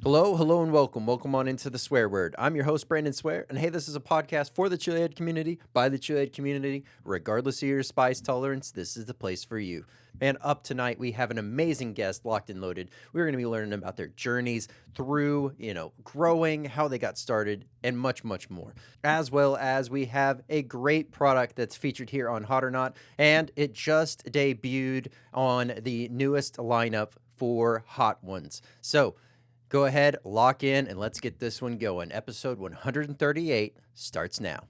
Hello, hello, and welcome. Welcome on into the swear word. I'm your host, Brandon Swear, and hey, this is a podcast for the chilihead community, by the chilihead community. Regardless of your spice tolerance, this is the place for you. Man, up tonight, we have an amazing guest locked and loaded. We're going to be learning about their journeys through, growing, how they got started, and much, much more. As well as we have a great product that's featured here on Hot or Not, and it just debuted on the newest lineup for Hot Ones. So, go ahead, lock in, and let's get this one going. Episode 138 starts now.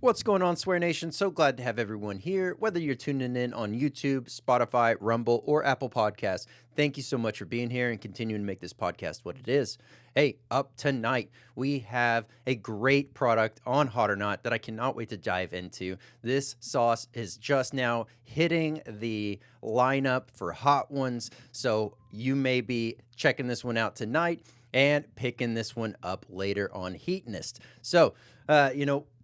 What's going on, Swear Nation? So glad to have everyone here, whether you're tuning in on YouTube, Spotify, Rumble, or Apple Podcasts. Thank you so much for being here and continuing to make this podcast what it is. Hey, up tonight, we have a great product on Hot or Not that I cannot wait to dive into. This sauce is just now hitting the lineup for Hot Ones, so you may be checking this one out tonight and picking this one up later on Heatnist. So,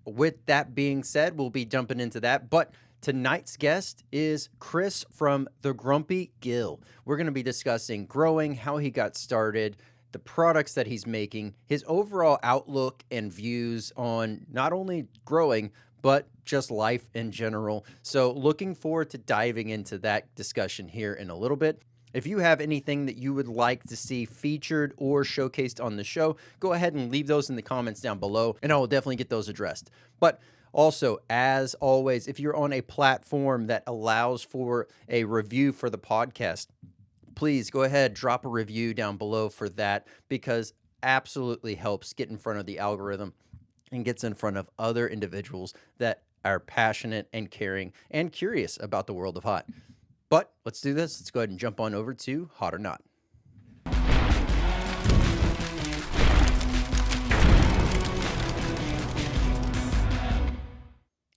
with that being said, we'll be jumping into that. But tonight's guest is Chris from the Grumpy Gill. We're going to be discussing growing, how he got started, the products that he's making, his overall outlook and views on not only growing, but just life in general. So looking forward to diving into that discussion here in a little bit. If you have anything that you would like to see featured or showcased on the show, go ahead and leave those in the comments down below, and I will definitely get those addressed. But also, as always, if you're on a platform that allows for a review for the podcast, please go ahead, drop a review down below for that, because absolutely helps get in front of the algorithm and gets in front of other individuals that are passionate and caring and curious about the world of hot. But let's do this. Let's go ahead and jump on over to Hot or Not.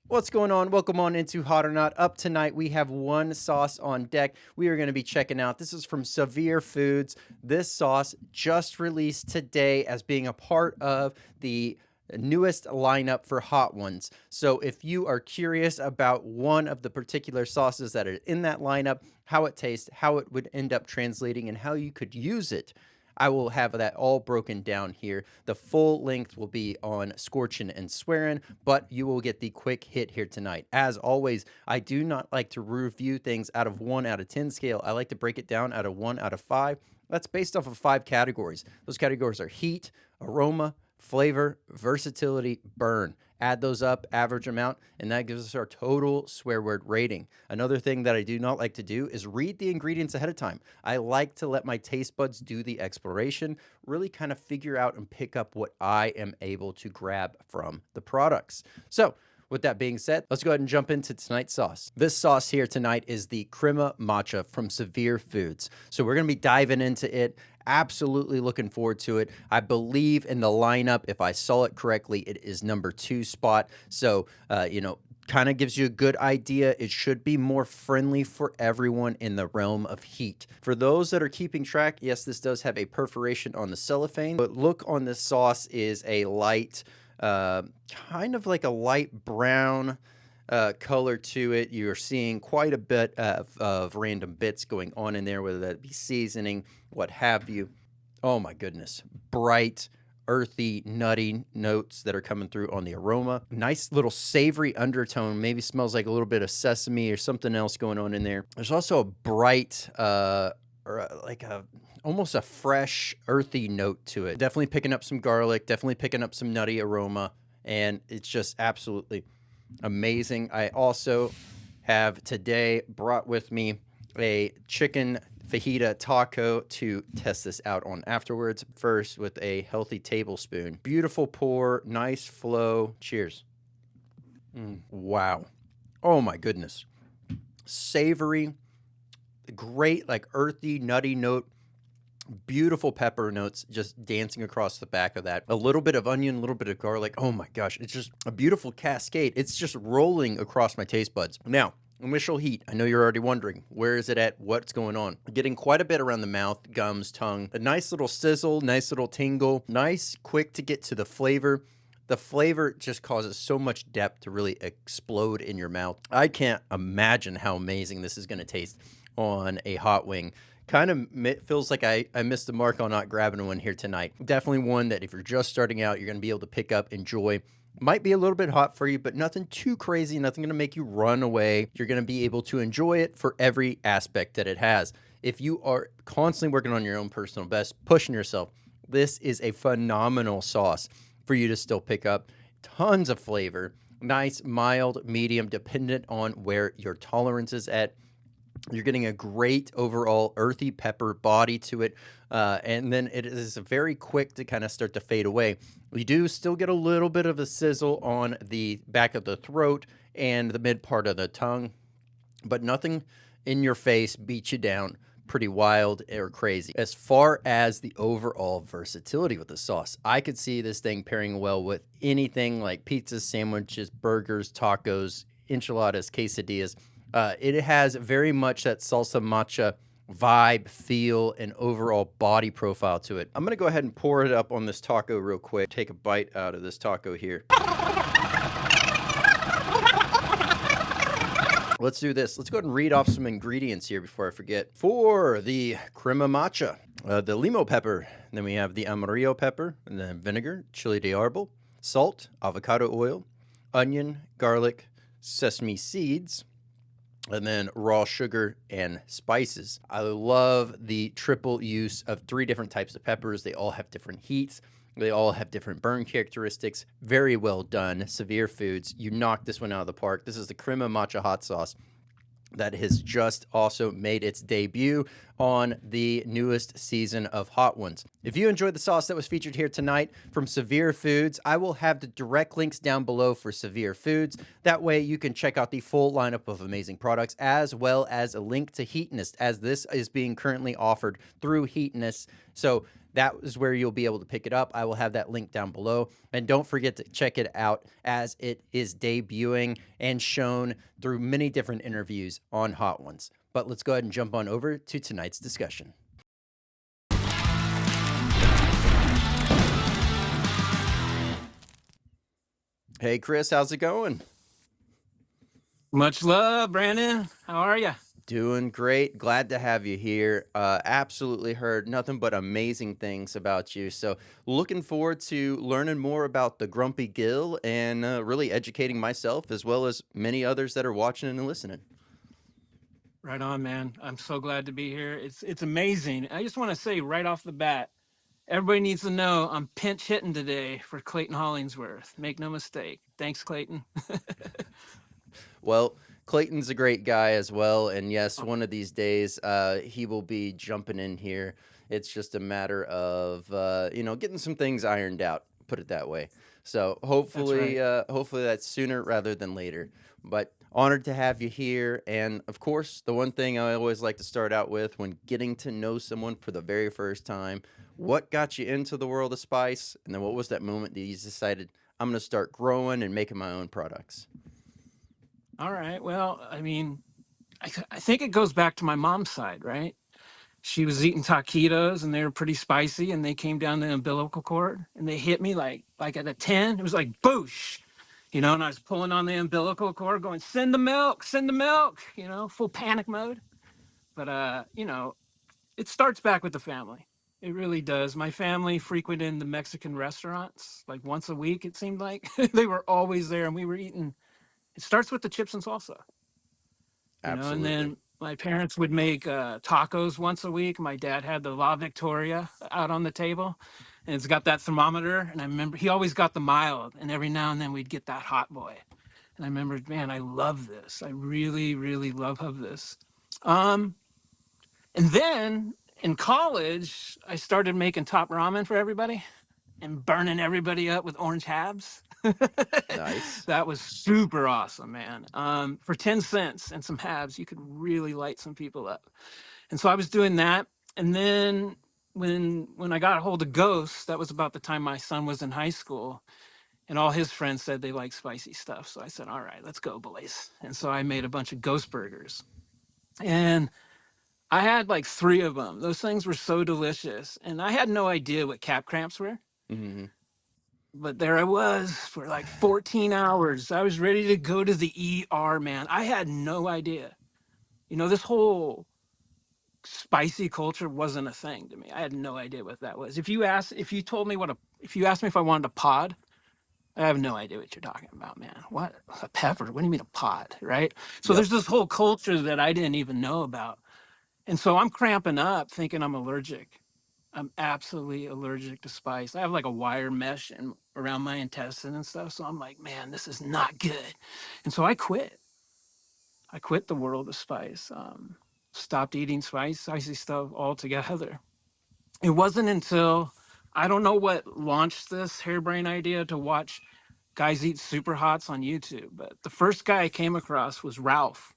What's going on? Welcome on into Hot or Not. Up tonight, we have one sauce on deck we are going to be checking out. This is from Savir Foods. This sauce just released today as being a part of the newest lineup for Hot Ones. So if you are curious about one of the particular sauces that are in that lineup, how it tastes, how it would end up translating, and how you could use it, I will have that all broken down here. The full length will be on Scorchin' and Swearin', but you will get the quick hit here tonight. As always, I do not like to review things out of 1 out of 10 scale. I like to break it down out of 1 out of 5. That's based off of 5 categories. Those categories are heat, aroma, flavor, versatility, burn. Add those up, average them out, and that gives us our total swear word rating. Another thing that I do not like to do is read the ingredients ahead of time. I like to let my taste buds do the exploration, really kind of figure out and pick up what I am able to grab from the products. So, with that being said, let's go ahead and jump into tonight's sauce. This sauce here tonight is the Crema Matcha from Savir Foods. So we're going to be diving into it. Absolutely looking forward to it. I believe in the lineup, if I saw it correctly, it is number 2 spot. So, kind of gives you a good idea. It should be more friendly for everyone in the realm of heat. For those that are keeping track, yes, this does have a perforation on the cellophane, but look on this sauce is a light, kind of like a light brown color to it. You're seeing quite a bit of random bits going on in there, whether that be seasoning, what have you. Oh my goodness. Bright, earthy, nutty notes that are coming through on the aroma. Nice little savory undertone. Maybe smells like a little bit of sesame or something else going on in there. There's also a bright, almost a fresh, earthy note to it. Definitely picking up some garlic, definitely picking up some nutty aroma, and it's just absolutely amazing. I also have today brought with me a chicken fajita taco to test this out on afterwards. First, with a healthy tablespoon. Beautiful pour, nice flow. Cheers. Wow. Oh my goodness. Savory, great, like earthy, nutty note. Beautiful pepper notes just dancing across the back of that. A little bit of onion, a little bit of garlic. Oh my gosh, it's just a beautiful cascade. It's just rolling across my taste buds. Now, Initial heat. I know you're already wondering, where is it at? What's going on? Getting quite a bit around the mouth, gums, tongue. A nice little sizzle, nice little tingle. Nice, quick to get to the flavor. The flavor just causes so much depth to really explode in your mouth. I can't imagine how amazing this is going to taste on a hot wing. Kind of feels like I missed the mark on not grabbing one here tonight. Definitely one that if you're just starting out, you're going to be able to pick up, enjoy. Might be a little bit hot for you, but nothing too crazy, nothing going to make you run away. You're going to be able to enjoy it for every aspect that it has. If you are constantly working on your own personal best, pushing yourself, this is a phenomenal sauce for you to still pick up. Tons of flavor, nice, mild, medium, dependent on where your tolerance is at. You're getting a great overall earthy pepper body to it. And then it is very quick to kind of start to fade away. We do still get a little bit of a sizzle on the back of the throat and the mid part of the tongue, but nothing in your face beats you down pretty wild or crazy. As far as the overall versatility with the sauce, I could see this thing pairing well with anything like pizzas, sandwiches, burgers, tacos, enchiladas, quesadillas. It has very much that salsa matcha vibe, feel, and overall body profile to it. I'm going to go ahead and pour it up on this taco real quick. Take a bite out of this taco here. Let's do this. Let's go ahead and read off some ingredients here before I forget. For the crema matcha, the limo pepper, then we have the amarillo pepper, and then vinegar, chili de árbol, salt, avocado oil, onion, garlic, sesame seeds, and then raw sugar and spices. I love the triple use of 3 different types of peppers. They all have different heats. They all have different burn characteristics. Very well done. Savir Foods, you knocked this one out of the park. This is the crema matcha hot sauce that has just also made its debut on the newest season of Hot Ones. If you enjoyed the sauce that was featured here tonight from Savir Foods, I will have the direct links down below for Savir Foods. That way you can check out the full lineup of amazing products, as well as a link to Heatonist, as this is being currently offered through Heatonist. So that is where you'll be able to pick it up. I will have that link down below. And don't forget to check it out as it is debuting and shown through many different interviews on Hot Ones. But let's go ahead and jump on over to tonight's discussion. Hey, Chris, how's it going? Much love, Brandon. How are you? Doing great. Glad to have you here. Absolutely heard nothing but amazing things about you. So looking forward to learning more about the Grumpy Gill and really educating myself as well as many others that are watching and listening. Right on, man. I'm so glad to be here. It's amazing. I just want to say right off the bat, everybody needs to know I'm pinch hitting today for Clayton Hollingsworth. Make no mistake. Thanks, Clayton. Well, Clayton's a great guy as well. And yes, one of these days he will be jumping in here. It's just a matter of, getting some things ironed out, put it that way. So hopefully, hopefully that's sooner rather than later. But honored to have you here. And of course, the one thing I always like to start out with when getting to know someone for the very first time, what got you into the world of spice? And then what was that moment that you decided, I'm going to start growing and making my own products? All right. Well, I mean, I think it goes back to my mom's side, right? She was eating taquitos and they were pretty spicy and they came down the umbilical cord and they hit me like at a 10. It was like boosh, and I was pulling on the umbilical cord going, send the milk, full panic mode. But it starts back with the family. It really does. My family frequented the Mexican restaurants like once a week, it seemed like. They were always there and we were eating. It starts with the chips and salsa, and Absolutely. then my parents would make tacos once a week. My dad had the La Victoria out on the table and it's got that thermometer. And I remember he always got the mild and every now and then we'd get that hot boy. And I remember, man, I love this. I really, really love this. Um, And then in college, I started making top ramen for everybody and burning everybody up with orange habs. Nice. That was super awesome, man. For 10 cents and some habs, you could really light some people up. And so I was doing that. And then when I got a hold of Ghost, that was about the time my son was in high school. and all his friends said they like spicy stuff. So I said, all right, let's go, boys. And so I made a bunch of ghost burgers. And I had like 3 of them. Those things were so delicious. And I had no idea what cap cramps were. Hmm. But there I was for like 14 hours. I was ready to go to the ER, man. I had no idea. This whole spicy culture wasn't a thing to me. I had no idea what that was. If you asked me if I wanted a pod, I have no idea what you're talking about, man. What a pepper? What do you mean a pod, right? So Yep. there's this whole culture that I didn't even know about, and so I'm cramping up, thinking I'm allergic. I'm absolutely allergic to spice. I have like a wire mesh around my intestine and stuff. So I'm like, man, this is not good. And so I quit. I quit the world of spice. Stopped eating spicy stuff altogether. It wasn't until I don't know what launched this harebrained idea to watch guys eat Superhots on YouTube, but the first guy I came across was Ralph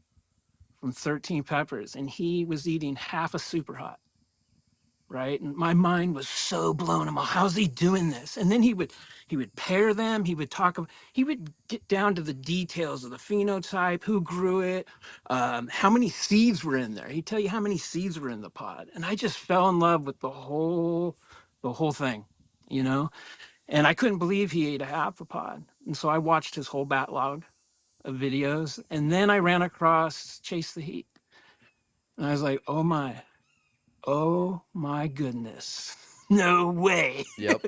from 13 Peppers, and he was eating half a Superhot, right? And my mind was so blown. I'm like, how's he doing this? And then he would pair them. He would get down to the details of the phenotype, who grew it, how many seeds were in there. He'd tell you how many seeds were in the pod, and I just fell in love with the whole thing, you know. And I couldn't believe he ate a half a pod, and so I watched his whole backlog of videos, and then I ran across Chase the Heat, and I was like, oh my goodness. No way. Yep.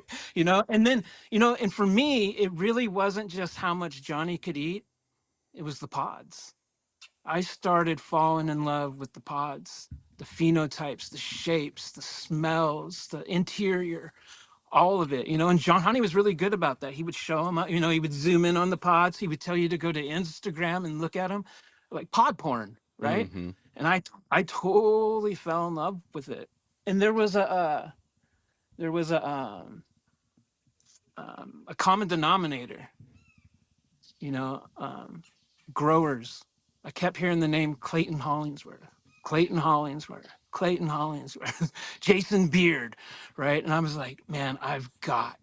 And then, and for me, it really wasn't just how much Johnny could eat, it was the pods. I started falling in love with the pods, the phenotypes, the shapes, the smells, the interior, all of it. And John Honey was really good about that. He would show them, he would zoom in on the pods. He would tell you to go to Instagram and look at them, like pod porn, right? Hmm. And I totally fell in love with it. And there was a common denominator, you know, um, growers. I kept hearing the name Clayton Hollingsworth, Clayton Hollingsworth, Clayton Hollingsworth, Jason Beard, right? And I was like, man, I've got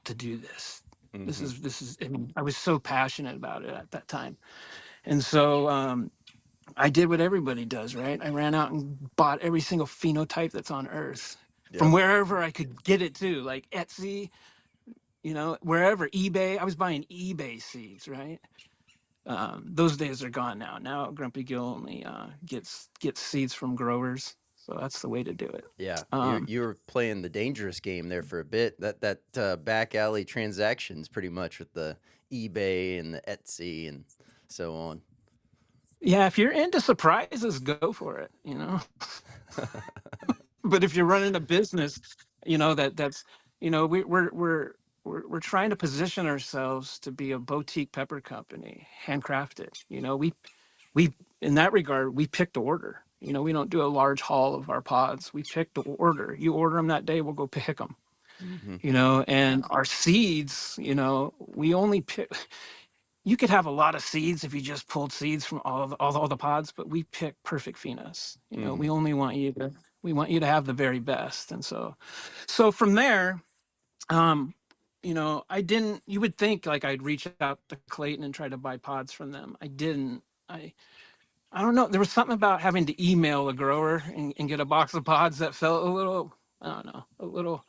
to do this. Hmm. This is. I mean, I was so passionate about it at that time, and so I did what everybody does, right? I ran out and bought every single phenotype that's on Earth from Yep. wherever I could get it to, like Etsy, wherever, eBay. I was buying eBay seeds, right? Those days are gone now. Now Grumpy Gill only gets seeds from growers, so that's the way to do it. Yeah, you Um, you were playing the dangerous game there for a bit. That back alley transactions, pretty much with the eBay and the Etsy and so on. yeah, if you're into surprises, go for it. But if you're running a business, that's we're trying to position ourselves to be a boutique pepper company, handcrafted. We in that regard we pick to order. We don't do a large haul of our pods. We pick to order. You order them that day, we'll go pick them. Hmm. And our seeds, we only pick. You could have a lot of seeds if you just pulled seeds from all the pods, but we pick perfect phenos. Hmm. We want you to have the very best. And so from there, um, I didn't. You would think like I'd reach out to Clayton and try to buy pods from them. I didn't. I don't know. There was something about having to email a grower and get a box of pods that felt a little. I don't know. A little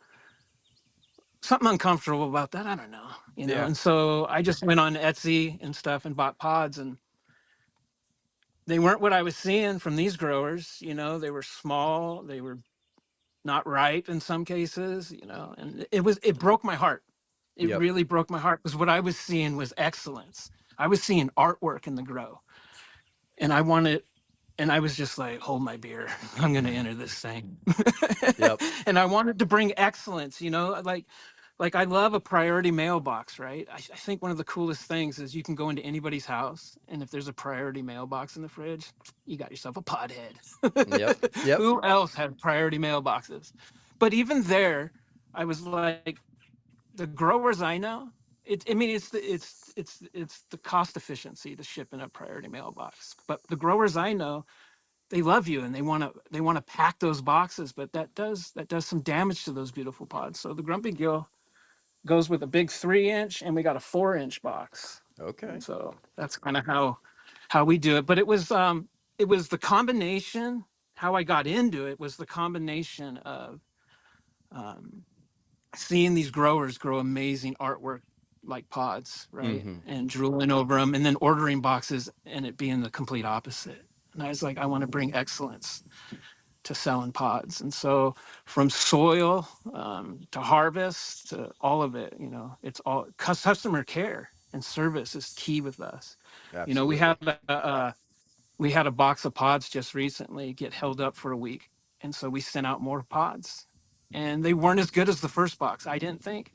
something uncomfortable about that. I don't know. Yeah. And so I just went on Etsy and stuff and bought pods, and they weren't what I was seeing from these growers. They were small, they were not ripe in some cases, and it broke my heart. It Yep. really broke my heart because what I was seeing was excellence. I was seeing artwork in the grow, and I was just like, hold my beer. I'm going to enter this thing. Yep. And I wanted to bring excellence, like I love a priority mailbox, right? I think one of the coolest things is you can go into anybody's house, and if there's a priority mailbox in the fridge, you got yourself a pothead. Yep. Yep. Who else had priority mailboxes? But even there, I was like, the growers I know, I mean, it's the cost efficiency to ship in a priority mailbox. But the growers I know, they love you and they want to pack those boxes, but that does some damage to those beautiful pods. So the Grumpy Gill goes with a big 3 inch, and we got a 4 inch box. And Okay. so that's kind of how we do it. But it was the combination. How I got into it was the combination of um, seeing these growers grow amazing artwork like pods, right? Mm-hmm. And drooling over them, and then ordering boxes and it being the complete opposite. And I was like, I want to bring excellence to selling pods. And so from soil to harvest to all of it, it's all customer care and service is key with us. You know, Absolutely. we had a box of pods just recently get held up for a week. And so we sent out more pods and they weren't as good as the first box, I didn't think.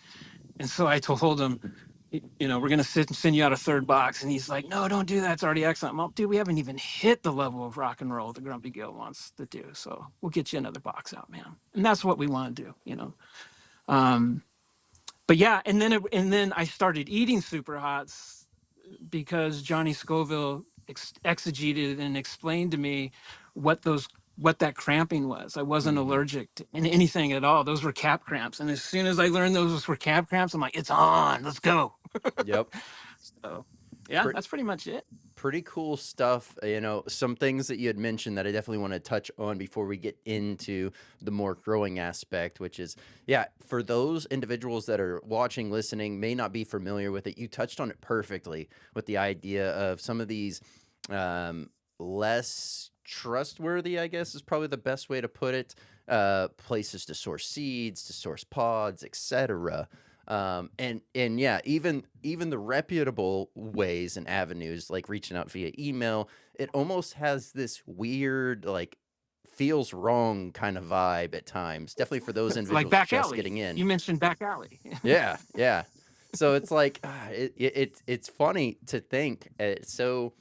And so I told him, we're going to send you out a third box. And he's like, no, don't do that. It's already excellent. Well, dude, we haven't even hit the level of rock and roll that Grumpy Gill wants to do. So we'll get you another box out, man. And that's what we want to do. Um, but yeah, and then I started eating Superhots because Johnny Scoville exegeted and explained to me what those what that cramping was. I wasn't Mm-hmm. allergic to anything at all. Those were cap cramps. And as soon as I learned those were cap cramps, I'm like, it's on. Let's go. Yep. So yeah, Pre- that's pretty much it. Pretty cool stuff. Some things that you had mentioned that I definitely want to touch on before we get into the more growing aspect, which is, yeah, for those individuals that are watching, listening, may not be familiar with it, you touched on it perfectly with the idea of some of these less trustworthy, I guess is probably the best way to put it, places to source seeds, to source pods, etc. And yeah, even the reputable ways and avenues like reaching out via email, it almost has this weird, like, feels wrong kind of vibe at times, definitely for those Like individuals back just alley. getting in. You mentioned back alley. Yeah. So it's like, it's funny to think it's so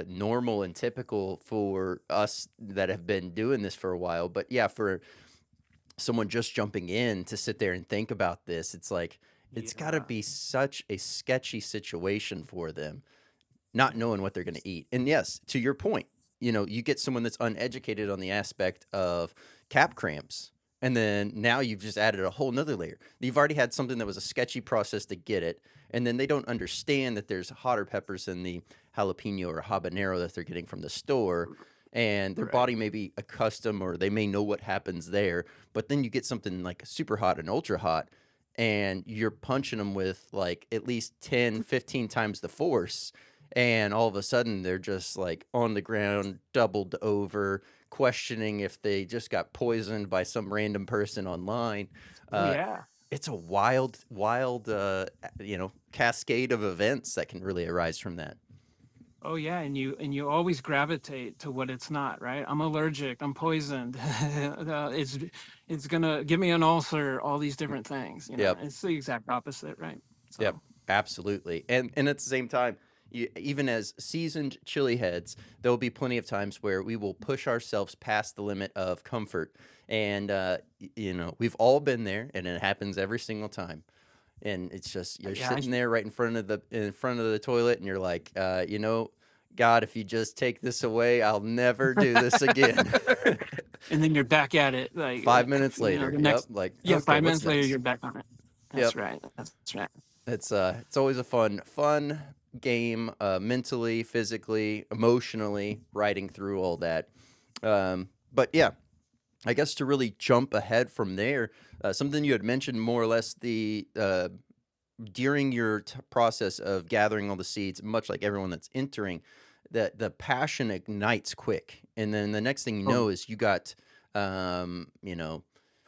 normal and typical for us that have been doing this for a while, but yeah, for someone just jumping in to sit there and think about this, it's like it's got to Yeah. be such a sketchy situation for them, not knowing what they're going to eat. And yes, to your point, you get someone that's uneducated on the aspect of cap cramps, and then now you've just added a whole nother layer. You've already had something that was a sketchy process to get it, and then they don't understand that there's hotter peppers in the jalapeno or habanero that they're getting from the store, and their Right. body may be accustomed or they may know what happens there. But then you get something like super hot and ultra hot, and you're punching them with like at least 10, 15 times the force, and all of a sudden they're just like on the ground, doubled over, questioning if they just got poisoned by some random person online. Oh Uh, yeah. it's a wild, cascade of events that can really arise from that. Oh yeah, and you always gravitate to what it's not, right? I'm allergic, I'm poisoned. It's gonna give me an ulcer, all these different things, Yep. It's the exact opposite, right? Yep, So absolutely. And at the same time, even as seasoned chili heads, there will be plenty of times where we will push ourselves past the limit of comfort. And we've all been there, and it happens every single time. And it's just you're yeah, sitting there right in front of the toilet, and you're like, God, if you just take this away, I'll never do this again. and then you're back at it, 5 minutes later, the yep. next, Like, yeah, okay, five what's minutes later next? you're back on it. Yep. That's right. That's right. It's always a fun game, mentally, physically, emotionally, riding through all that. But yeah, I guess to really jump ahead from there, something you had mentioned more or less the during your process of gathering all the seeds, much like everyone that's entering, that the passion ignites quick, and then the next thing you Oh know is you got, um, you know,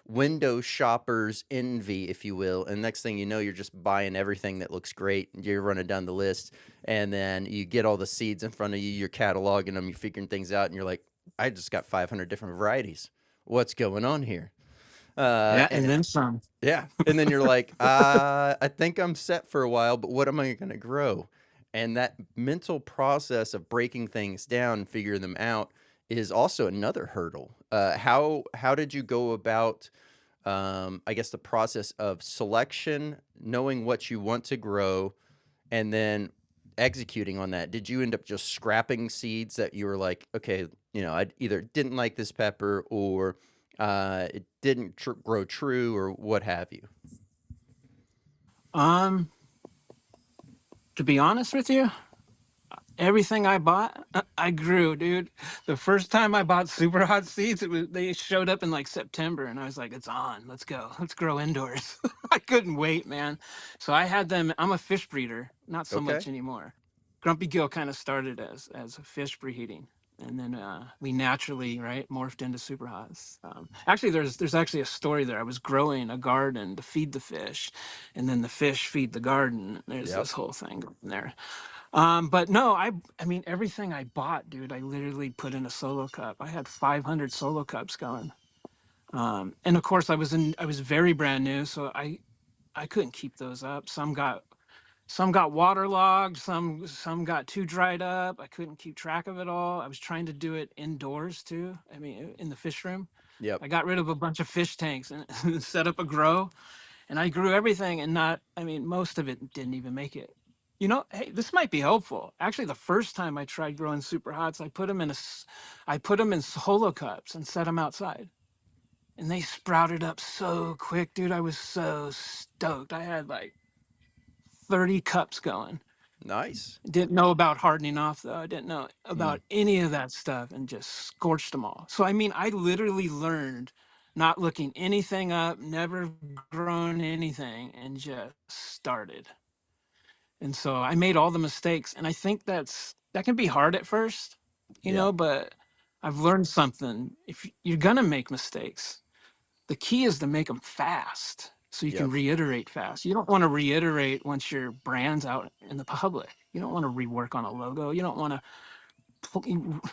window shoppers envy, if you will, and next thing you know, you're just buying everything that looks great. You're running down the list, and then you get all the seeds in front of you. You're cataloging them. You're figuring things out, and you're like, I just got 500 different varieties. What's going on here? yeah, And and then some. yeah. And then you're like, I think I'm set for a while, but what am I going to grow? And that mental process of breaking things down and figuring them out is also another hurdle. How did you go about, I guess, the process of selection, knowing what you want to grow, and then executing on that? Did you end up just scrapping seeds that you were like, okay, I either didn't like this pepper or it didn't grow true or what have you? Um, to be honest with you, everything I bought, I grew, dude. The first time I bought super hot seeds, they showed up in like September, and I was like, "It's on, let's go, let's grow indoors." I couldn't wait, man. So I had them. I'm a fish breeder, not so Okay. much anymore. Grumpy Gill kind of started as a fish breeding, and then we naturally right morphed into super hots. Actually, there's actually a story there. I was growing a garden to feed the fish, and then the fish feed the garden. There's Yep. this whole thing there. But no, I mean everything I bought, dude, I literally put in a solo cup. I had 500 solo cups going. And of course I was very brand new, so I couldn't keep those up. Some got waterlogged, some got too dried up. I couldn't keep track of it all. I was trying to do it indoors too. I mean, in the fish room. Yep. I got rid of a bunch of fish tanks and set up a grow, and I grew everything, and not, I mean, most of it didn't even make it. You know, hey, this might be helpful. Actually, the first time I tried growing super hots, I put them in solo cups and set them outside, and they sprouted up so quick, dude. I was so stoked. I had like 30 cups going. Nice. Didn't know about hardening off though. I didn't know Mm. about any of that stuff, and just scorched them all. So I mean, I literally learned not looking anything up, never grown anything, and just started. And so I made all the mistakes, and I think that can be hard at first, Yeah. but I've learned something. If you're gonna make mistakes, the key is to make them fast so you can Yep. reiterate fast. You don't want to reiterate once your brand's out in the public. You don't want to rework on a logo. You don't want to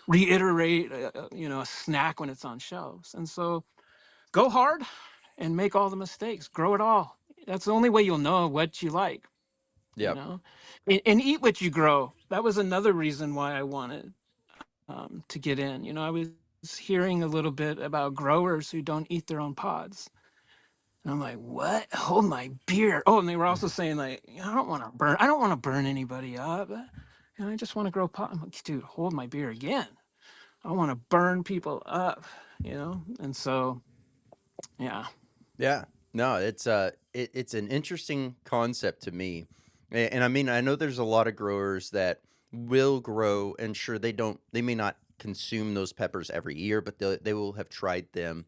reiterate, a snack when it's on shelves. And so go hard and make all the mistakes. Grow it all. That's the only way you'll know what you like, you Yep. know, and eat what you grow. That was another reason why I wanted to get in. I was hearing a little bit about growers who don't eat their own pods. And I'm like, what? Hold my beer. Oh, and they were also saying like, I don't want to burn anybody up. And I just want to grow pot. I'm like, dude, hold my beer again. I want to burn people up, And so, yeah. Yeah. No, it's an interesting concept to me. And I mean, I know there's a lot of growers that will grow, and sure they may not consume those peppers every year, but they will have tried them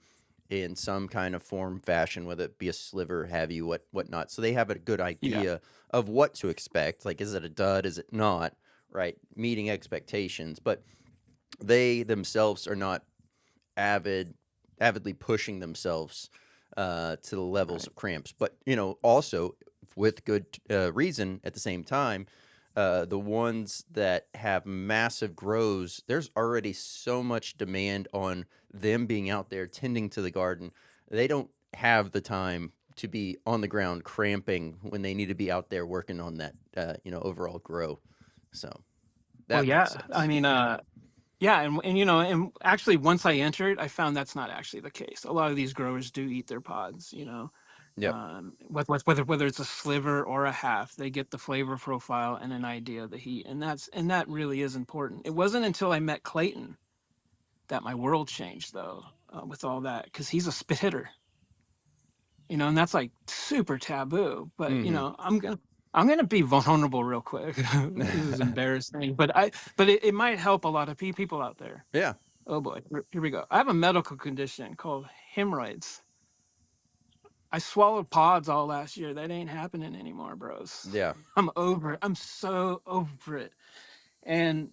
in some kind of form, fashion, whether it be a sliver, have you, whatnot. So they have a good Yeah. idea of what to expect. Like, is it a dud? Is it not? Right? Meeting expectations. But they themselves are not avidly pushing themselves to the levels Right. of cramps. But also with good reason at the same time. The ones that have massive grows, there's already so much demand on them being out there tending to the garden. They don't have the time to be on the ground cramping when they need to be out there working on that, overall grow. So Well, that makes yeah. I sense. mean, yeah, and actually, once I entered, I found that's not actually the case. A lot of these growers do eat their pods. Yep. Whether it's a sliver or a half, they get the flavor profile and an idea of the heat, and that really is important. It wasn't until I met Clayton that my world changed, though, with all that, because he's a spit hitter, and that's like super taboo. But Mm-hmm. I'm gonna be vulnerable real quick. This is embarrassing, but it might help a lot of people out there. Yeah. Oh boy, here we go. I have a medical condition called hemorrhoids. I swallowed pods all last year. That ain't happening anymore, bros. Yeah. I'm over it. I'm so over it. And,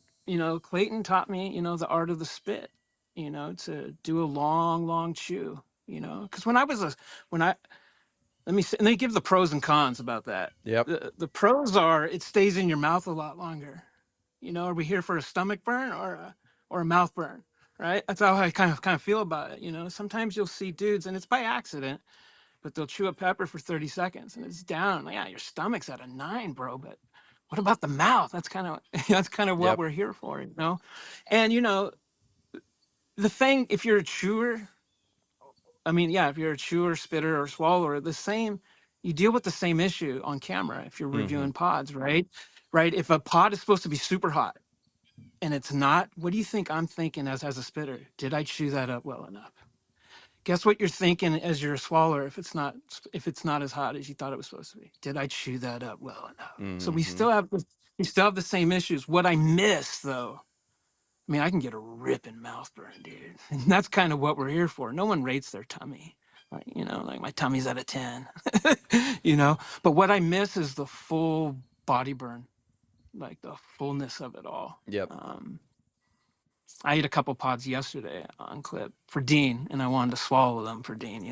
Clayton taught me, the art of the spit, to do a long, long chew, because when I, let me say, and they give the pros and cons about that. Yep. The pros are it stays in your mouth a lot longer. Are we here for a stomach burn or a mouth burn? Right? That's how I kind of feel about it. Sometimes you'll see dudes, and it's by accident, but they'll chew a pepper for 30 seconds and it's down. Like, yeah, your stomach's at a 9, bro. But what about the mouth? That's kind of that's kind of what Yep. we're here for. And the thing, if you're a chewer, I mean, yeah, if you're a chewer, spitter, or swallower, you deal with the same issue on camera if you're Mm-hmm. reviewing pods, right? Right. If a pod is supposed to be super hot and it's not, what do you think I'm thinking as a spitter? Did I chew that up well enough? Guess what you're thinking as you're a swallower if it's not as hot as you thought it was supposed to be. Did I chew that up well enough? So Mm-hmm. we still have the same issues. What I miss though, I mean, I can get a ripping mouth burn, dude. And that's kind of what we're here for. No one rates their tummy. Like, like my tummy's at a 10. But what I miss is the full body burn, like the fullness of it all. Yep. I ate a couple pods yesterday on clip for Dean, and I wanted to swallow them for Dean,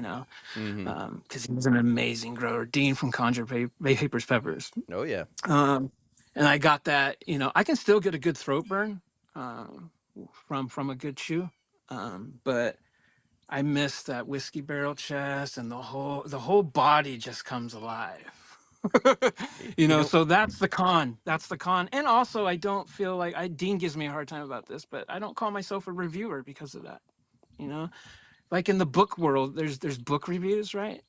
Mm-hmm. because he's an amazing grower. Dean from Conjure Papers Peppers. Oh yeah. Um, and I got that, I can still get a good throat burn from a good chew. But I miss that whiskey barrel chest, and the whole body just comes alive. You know. So that's the con. That's the con. And also I don't feel like Dean gives me a hard time about this, but I don't call myself a reviewer because of that. You know, like in the book world, there's book reviews, right?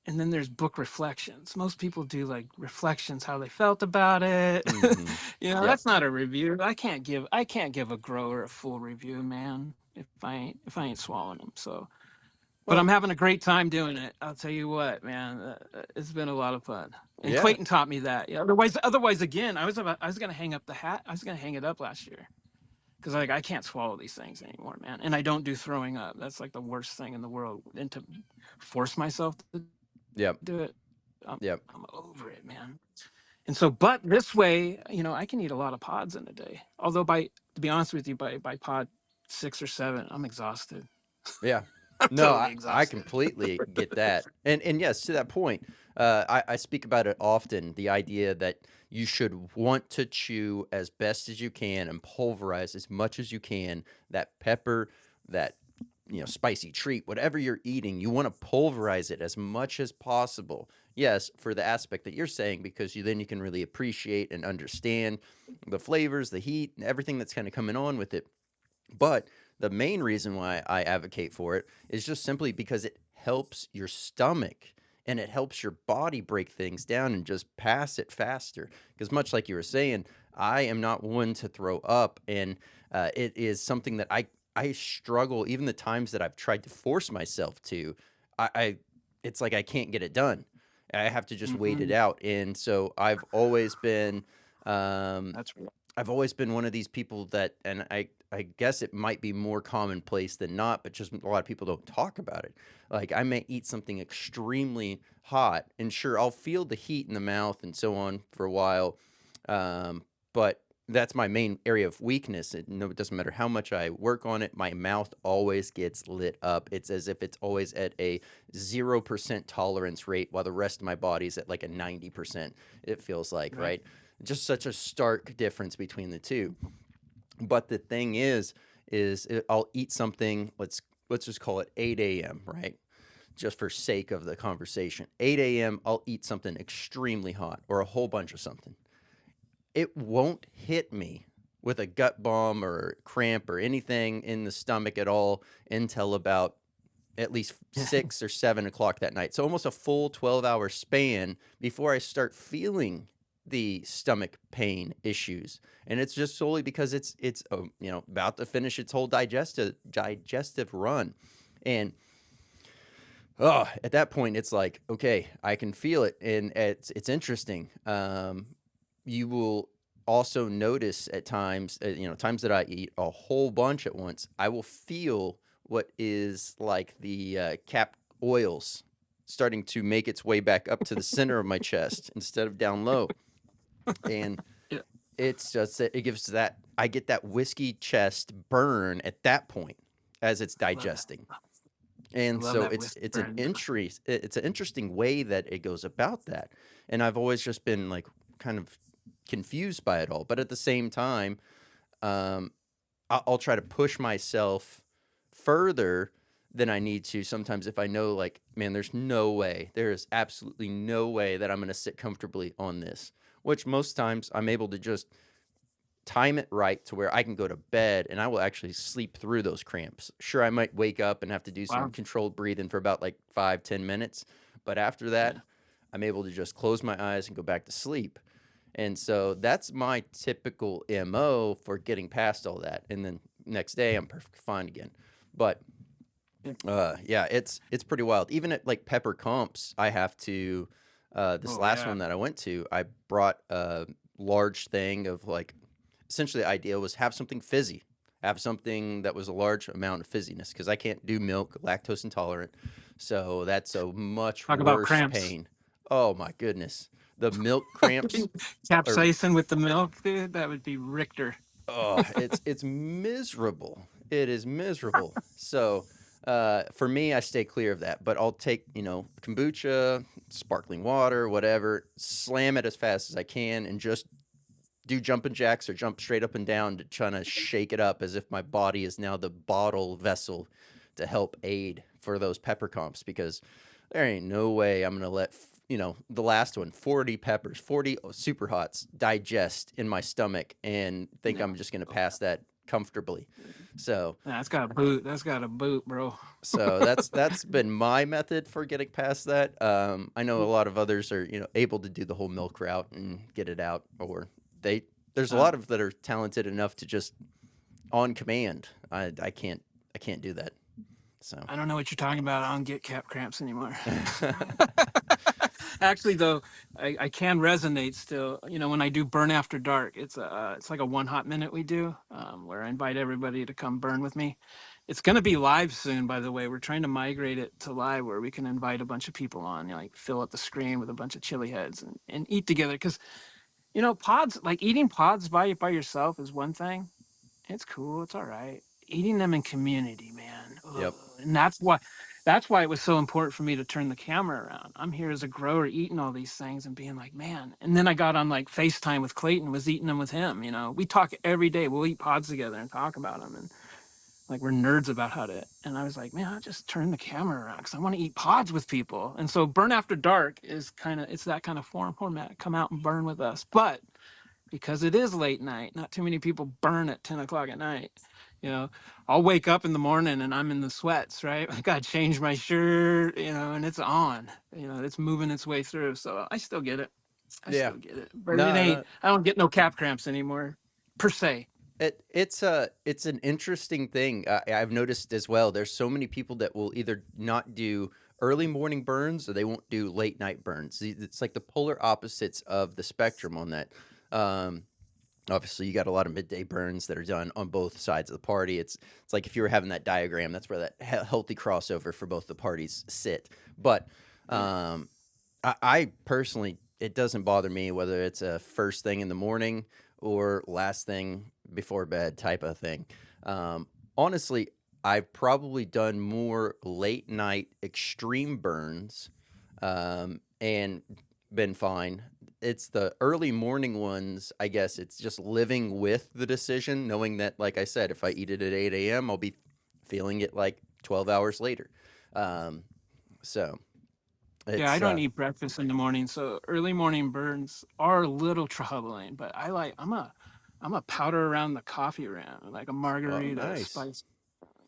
And then there's book reflections. Most people do like reflections, how they felt about it. Mm-hmm. Yep. That's not a review. I can't give a grower a full review, man, if I ain't swallowing them. So, but I'm Well, having a great time doing it. I'll tell you what, man, it's been a lot of fun. And yeah. Clayton taught me that. Yeah. Otherwise, again, I was gonna hang up the hat. I was gonna hang it up last year because like I can't swallow these things anymore, man. And I don't do throwing up. That's like the worst thing in the world. And to force myself to Yep. do it, I'm, Yep. I'm over it, man. And so, but this way, I can eat a lot of pods in a day. Although, to be honest with you, by pod 6 or 7, I'm exhausted. Yeah. I'm No, totally I exhausted. completely get that. And yes, to that point, I speak about it often, the idea that you should want to chew as best as you can and pulverize as much as you can that pepper, that spicy treat, whatever you're eating, you want to pulverize it as much as possible. Yes, for the aspect that you're saying, because then you can really appreciate and understand the flavors, the heat, and everything that's kind of coming on with it. But the main reason why I advocate for it is just simply because it helps your stomach and it helps your body break things down and just pass it faster. Because much like you were saying, I am not one to throw up, and it is something that I struggle. Even the times that I've tried to force myself to, I it's like I can't get it done. I have to just wait it Hmm. out, and so um, That's real. I've always been one of these people that, and I guess it might be more commonplace than not, but just a lot of people don't talk about it. Like I may eat something extremely hot, and sure, I'll feel the heat in the mouth and so on for a while, but that's my main area of weakness. It doesn't matter how much I work on it, my mouth always gets lit up. It's as if it's always at a 0% tolerance rate, while the rest of my body's at like a 90%. It feels like, Right. right? Just such a stark difference between the two. But the thing I'll eat something. Let's just call it 8 a.m. Right, just for sake of the conversation. 8 a.m. I'll eat something extremely hot or a whole bunch of something. It won't hit me with a gut bomb or cramp or anything in the stomach at all until about at least 6 or 7 o'clock that night. So almost a full 12-hour span before I start feeling the stomach pain issues. And it's just solely because it's about to finish its whole digestive run. And at that point it's like, okay, I can feel it, and it's interesting. You will also notice at times, times that I eat a whole bunch at once, I will feel what is like the cap oils starting to make its way back up to the center of my chest instead of down low. And Yeah. it's just that it gives that I get that whiskey chest burn at that point as it's I love that. digesting. I And love so that it's whiskey it's an burn. entry it's an interesting way that it goes about that. And I've always just been like kind of confused by it all. But at the same time, um, I'll try to push myself further than I need to sometimes if I know, like, man, there is absolutely no way that I'm going to sit comfortably on this, which most times I'm able to just time it right to where I can go to bed and I will actually sleep through those cramps. Sure, I might wake up and have to do some Wow. controlled breathing for about like 5, 10 minutes. But after that, Yeah. I'm able to just close my eyes and go back to sleep. And so that's my typical MO for getting past all that. And then next day, I'm perfectly fine again. But Yeah. Yeah, it's pretty wild. Even at like pepper comps, I have to. This Oh last yeah. one that I went to, I brought a large thing of like. Essentially, the idea was have something fizzy, have something that was a large amount of fizziness because I can't do milk, lactose intolerant. So that's a much Talk about worse cramps. pain. Oh my goodness, the milk cramps are. Capsaicin with the milk, dude. That would be Richter. Oh, it's miserable. It is miserable. So, for me, I stay clear of that. But I'll take kombucha, sparkling water, whatever, slam it as fast as I can, and just do jumping jacks or jump straight up and down to try to shake it up as if my body is now the bottle vessel to help aid for those pepper comps because there ain't no way I'm gonna let the last one 40 peppers 40 Superhots digest in my stomach and think I'm No. just gonna pass that comfortably. So That's got a boot. That's got a boot, bro. that's been my method for getting past that. I know a lot of others are able to do the whole milk route and get it out, or they there's a Uh, lot of that are talented enough to just on command. I can't do that. So I don't know what you're talking about. I don't get cap cramps anymore. Actually, though, I can resonate still. You know, when I do burn after dark, it's like a 1 hot minute we do, where I invite everybody to come burn with me. It's going to be live soon, by the way. We're trying to migrate it to live where we can invite a bunch of people on, like fill up the screen with a bunch of chili heads and eat together. Because pods, like eating pods by yourself is one thing. It's cool. It's all right. Eating them in community, man. Ugh. yep, And that's why it was so important for me to turn the camera around. I'm here as a grower eating all these things and being like, man. And then I got on like FaceTime with Clayton, was eating them with him. We talk every day. We'll eat pods together and talk about them. And like we're nerds about how to. And I was like, man, I just turn the camera around because I want to eat pods with people. And so Burn After Dark is it's that kind of format. Come out and burn with us. But because it is late night. Not too many people burn at 10 o'clock at night. You know, I'll wake up in the morning and I'm in the sweats, right? I got to change my shirt, and it's on, it's moving its way through. So I still get it. I yeah, still get it. But it no, ain't, no. I don't get no cap cramps anymore, per se. It's an interesting thing. I've noticed as well. There's so many people that will either not do early morning burns or they won't do late night burns. It's like the polar opposites of the spectrum on that. Um, Obviously, you got a lot of midday burns that are done on both sides of the party. It's like if you were having that diagram, that's where that healthy crossover for both the parties sit. But Yeah. um, I personally, it doesn't bother me whether it's a first thing in the morning or last thing before bed type of thing. Honestly, I've probably done more late night extreme burns and been fine. It's the early morning ones, I guess. It's just living with the decision, knowing that, like I said, if I eat it at 8 a.m., I'll be feeling it like 12 hours later. Um, so Yeah, I it's don't eat breakfast in the morning, so early morning burns are a little troubling. But I'm a powder around the coffee around, like a oh, margarita nice. spice,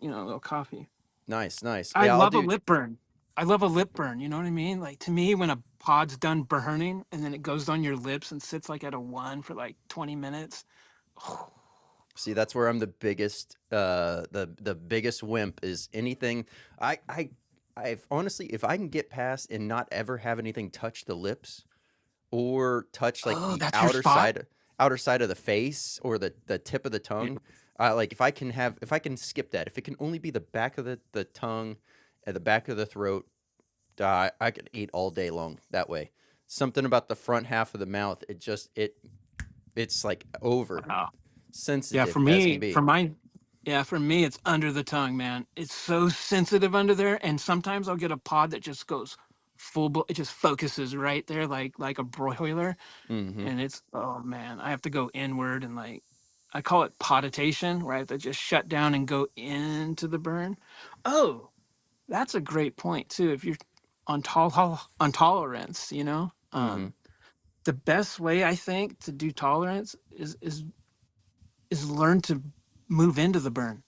a little coffee. Nice, nice. I Yeah, I'll love a do. lip burn. I love a lip burn. You know what I mean? Like to me, when a pod's done burning and then it goes on your lips and sits like at a 1 for like 20 minutes. See, that's where I'm the biggest. The biggest wimp is anything. I I I've honestly, if I can get past and not ever have anything touch the lips or touch like Oh, the that's your spot? outer side of the face or the tip of the Yeah. tongue, like if I can skip that, if it can only be the back of the tongue and the back of the throat, I could eat all day long that way. Something about the front half of the mouth, it's like over Wow. Yeah, sensitive as can be. for me, it's under the tongue, man. It's so sensitive under there. And sometimes I'll get a pod that just goes it just focuses right there, like a broiler. Hmm. And it's, oh man, I have to go inward and like, I call it poditation, where I have to just shut down and go into the burn. Oh, that's a great point too. If you're on tolerance, Hmm. the best way I think to do tolerance is learn to move into the burn.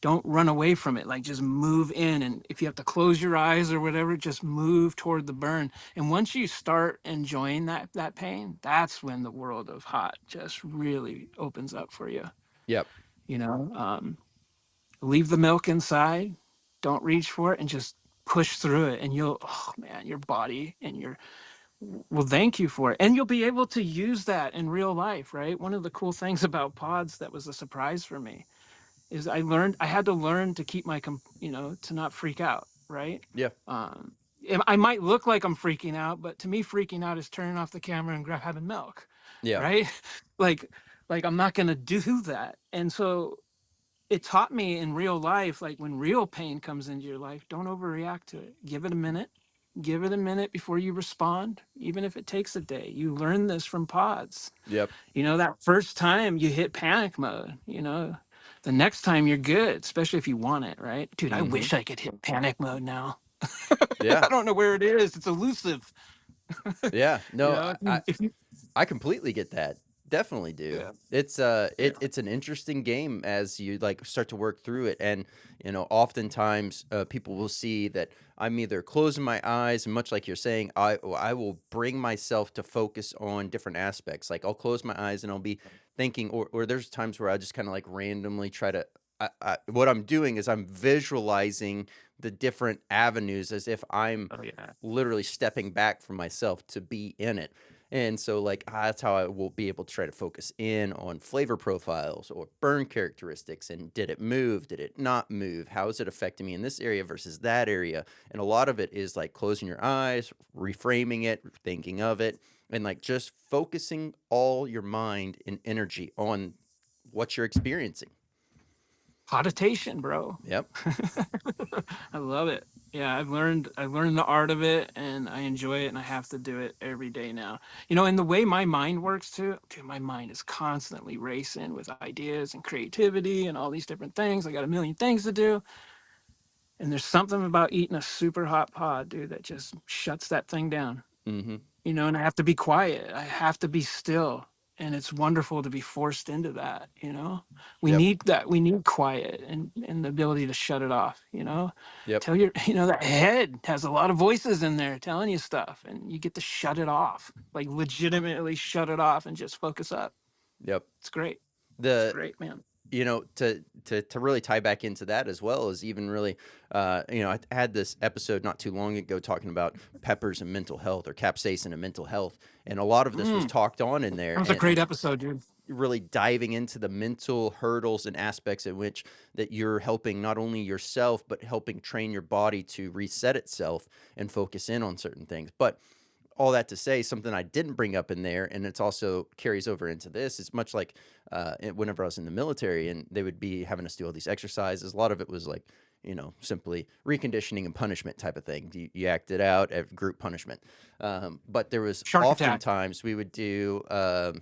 Don't run away from it. Like just move in, and if you have to close your eyes or whatever, just move toward the burn. And once you start enjoying that pain, that's when the world of hot just really opens up for you. Yep. You know, um, Leave the milk inside. Don't reach for it and just push through it. And you'll, oh man, your body and your will thank you for it. And you'll be able to use that in real life, right? One of the cool things about pods that was a surprise for me is I had to learn to keep to not freak out, right? Yeah. Um, I might look like I'm freaking out, but to me, freaking out is turning off the camera and grabbing milk, Yeah. right? like, like I'm not gonna do that. And so it taught me in real life, like when real pain comes into your life, don't overreact to it. Give it a minute. Give it a minute before you respond, even if it takes a day. You learn this from pods. Yep. That first time you hit panic mode, the next time you're good, especially if you want it, right? Dude, I Mm-hmm. wish I could hit panic mode now. Yeah. I don't know where it is. It's elusive. Yeah. No, If you I completely get that. Definitely do. yeah, yeah. It's an interesting game as you like start to work through it, and oftentimes people will see that I'm either closing my eyes, and much like you're saying, I will bring myself to focus on different aspects. Like I'll close my eyes and I'll be thinking, or there's times where I just kind of like randomly try to. What I'm doing is I'm visualizing the different avenues as if I'm Oh yeah. literally stepping back from myself to be in it. And so, like, that's how I will be able to try to focus in on flavor profiles or burn characteristics. And did it move? Did it not move? How is it affecting me in this area versus that area? And a lot of it is like closing your eyes, reframing it, thinking of it, and like just focusing all your mind and energy on what you're experiencing. Poditation, bro. Yep. I love it. Yeah, I've learned the art of it and I enjoy it and I have to do it every day now. And the way my mind works too, dude, my mind is constantly racing with ideas and creativity and all these different things. I got a million things to do. And there's something about eating a super hot pod, dude, that just shuts that thing down. Mm-hmm. And I have to be quiet. I have to be still. And it's wonderful to be forced into that. We Yep. need that. We need quiet and the ability to shut it off. Yep. Tell that head has a lot of voices in there telling you stuff and you get to shut it off, like legitimately shut it off and just focus up. Yep. It's great. It's The great, man. to really tie back into that as well as even really I had this episode not too long ago talking about peppers and mental health or capsaicin and mental health, and a lot of this was Mm, talked on in there, that was a and great episode, dude. really diving into the mental hurdles and aspects in which that you're helping not only yourself but helping train your body to reset itself and focus in on certain things. But all that to say, something I didn't bring up in there, and it's also carries over into this. It's much like whenever I was in the military, and they would be having us do all these exercises. A lot of it was like, simply reconditioning and punishment type of thing. You act it out at group punishment. But there was Shark attack. oftentimes we would do a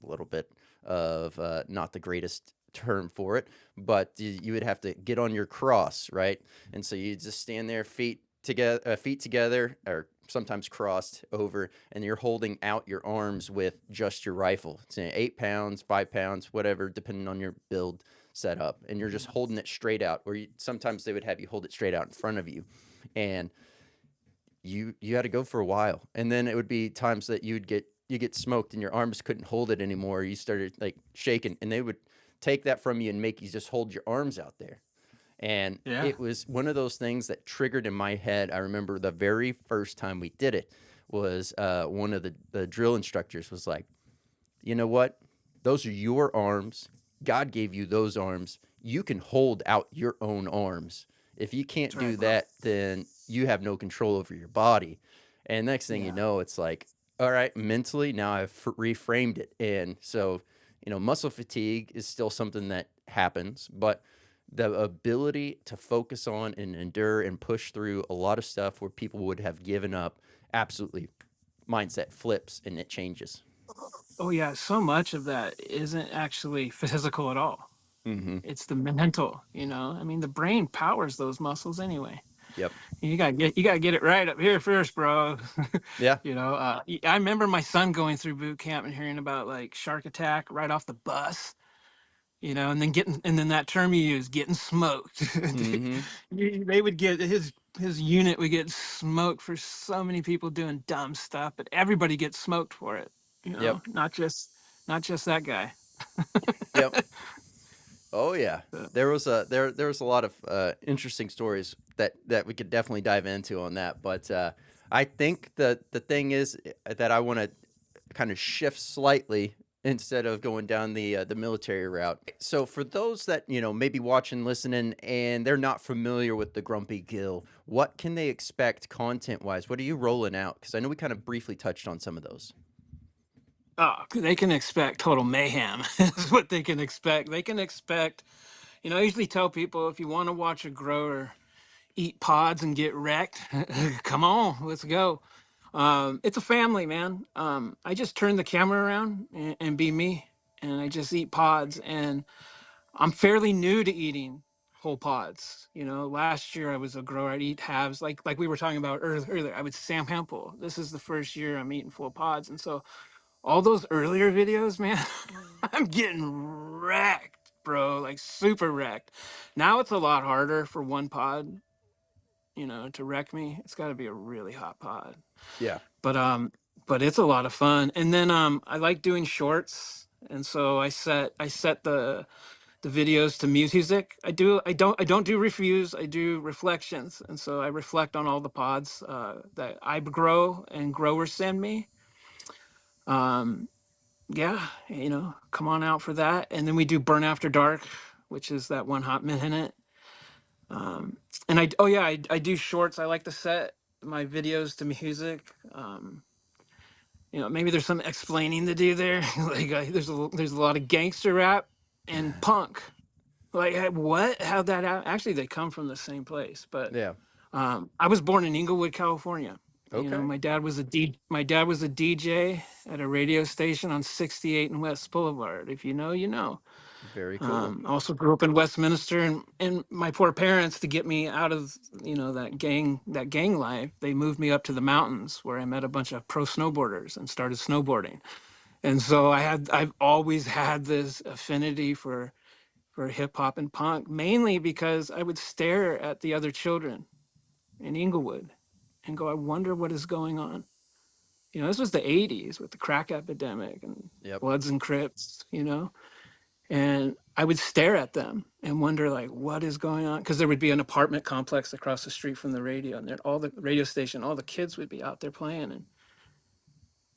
little bit of not the greatest term for it, but you would have to get on your cross, right? And so you just stand there, feet together, or sometimes crossed over, and you're holding out your arms with just your rifle. It's 8 pounds, 5 pounds, whatever, depending on your build setup. And you're just holding it straight out. Or sometimes they would have you hold it straight out in front of you, and you had to go for a while. And then it would be times that you get smoked, and your arms couldn't hold it anymore. You started like shaking, and they would take that from you and make you just hold your arms out there. And Yeah. it was one of those things that triggered in my head. I remember the very first time we did it was one of the drill instructors was like, you know what? Those are your arms. God gave you those arms. You can hold out your own arms. If you can't That's do right, bro. that, then you have no control over your body. And next thing you Yeah. know, it's like, all right, mentally, now I've reframed it. And so, muscle fatigue is still something that happens, but the ability to focus on and endure and push through a lot of stuff where people would have given up, absolutely mindset flips and it changes. Oh yeah. So much of that isn't actually physical at all. Mm-hmm. It's the mental. I mean, the brain powers those muscles anyway. Yep. You gotta get it right up here first, bro. Yeah. I remember my son going through boot camp and hearing about like shark attack right off the bus. And then that term you use, getting smoked. Mm-hmm. They would get his unit would get smoked for so many people doing dumb stuff, but everybody gets smoked for it. Yep. Not just that guy. Yep. Oh yeah, Uh, there was a lot of interesting stories that we could definitely dive into on that. But I think the thing is that I want to kind of shift slightly instead of going down the military route. So for those that maybe watching, listening, and they're not familiar with the Grumpy Gill, what can they expect content wise? What are you rolling out? Because I know we kind of briefly touched on some of those. oh, they can expect total mayhem. Is what they can expect. They can expect. I usually tell people if you want to watch a grower eat pods and get wrecked, come on, let's go. It's a family, man. I just turn the camera around and be me, and I just eat pods. And I'm fairly new to eating whole pods. Last year I was a grower. I'd eat halves, like we were talking about earlier. I would sample. This is the first year I'm eating full pods, and so all those earlier videos, man, I'm getting wrecked, bro, like super wrecked. Now it's a lot harder for one pod, to wreck me. It's got to be a really hot pod. Yeah. But but it's a lot of fun. And then I like doing shorts, and so I set the videos to music. I don't do reviews. I do reflections, and so I reflect on all the pods that I grow and growers send me. Um, yeah, come on out for that. And then we do Burn After Dark, which is that one hot minute. And oh yeah, I do shorts. I like to set my videos to music. Maybe there's some explaining to do there. Like there's a lot of gangster rap and punk. Like what? How that actually they come from the same place, but Yeah. I was born in Inglewood, California. Okay. My dad was a DJ at a radio station on 68 and West Boulevard. If you know, you know. Very cool. I also grew up in Westminster, and my poor parents, to get me out of that gang life, they moved me up to the mountains where I met a bunch of pro snowboarders and started snowboarding. And so I've always had this affinity for hip hop and punk, mainly because I would stare at the other children in Inglewood and go, I wonder what is going on. This was the 80s with the crack epidemic and Yep. Bloods and Crips. And I would stare at them and wonder, like, what is going on? Because there would be an apartment complex across the street from the radio, and all the radio station, all the kids would be out there playing,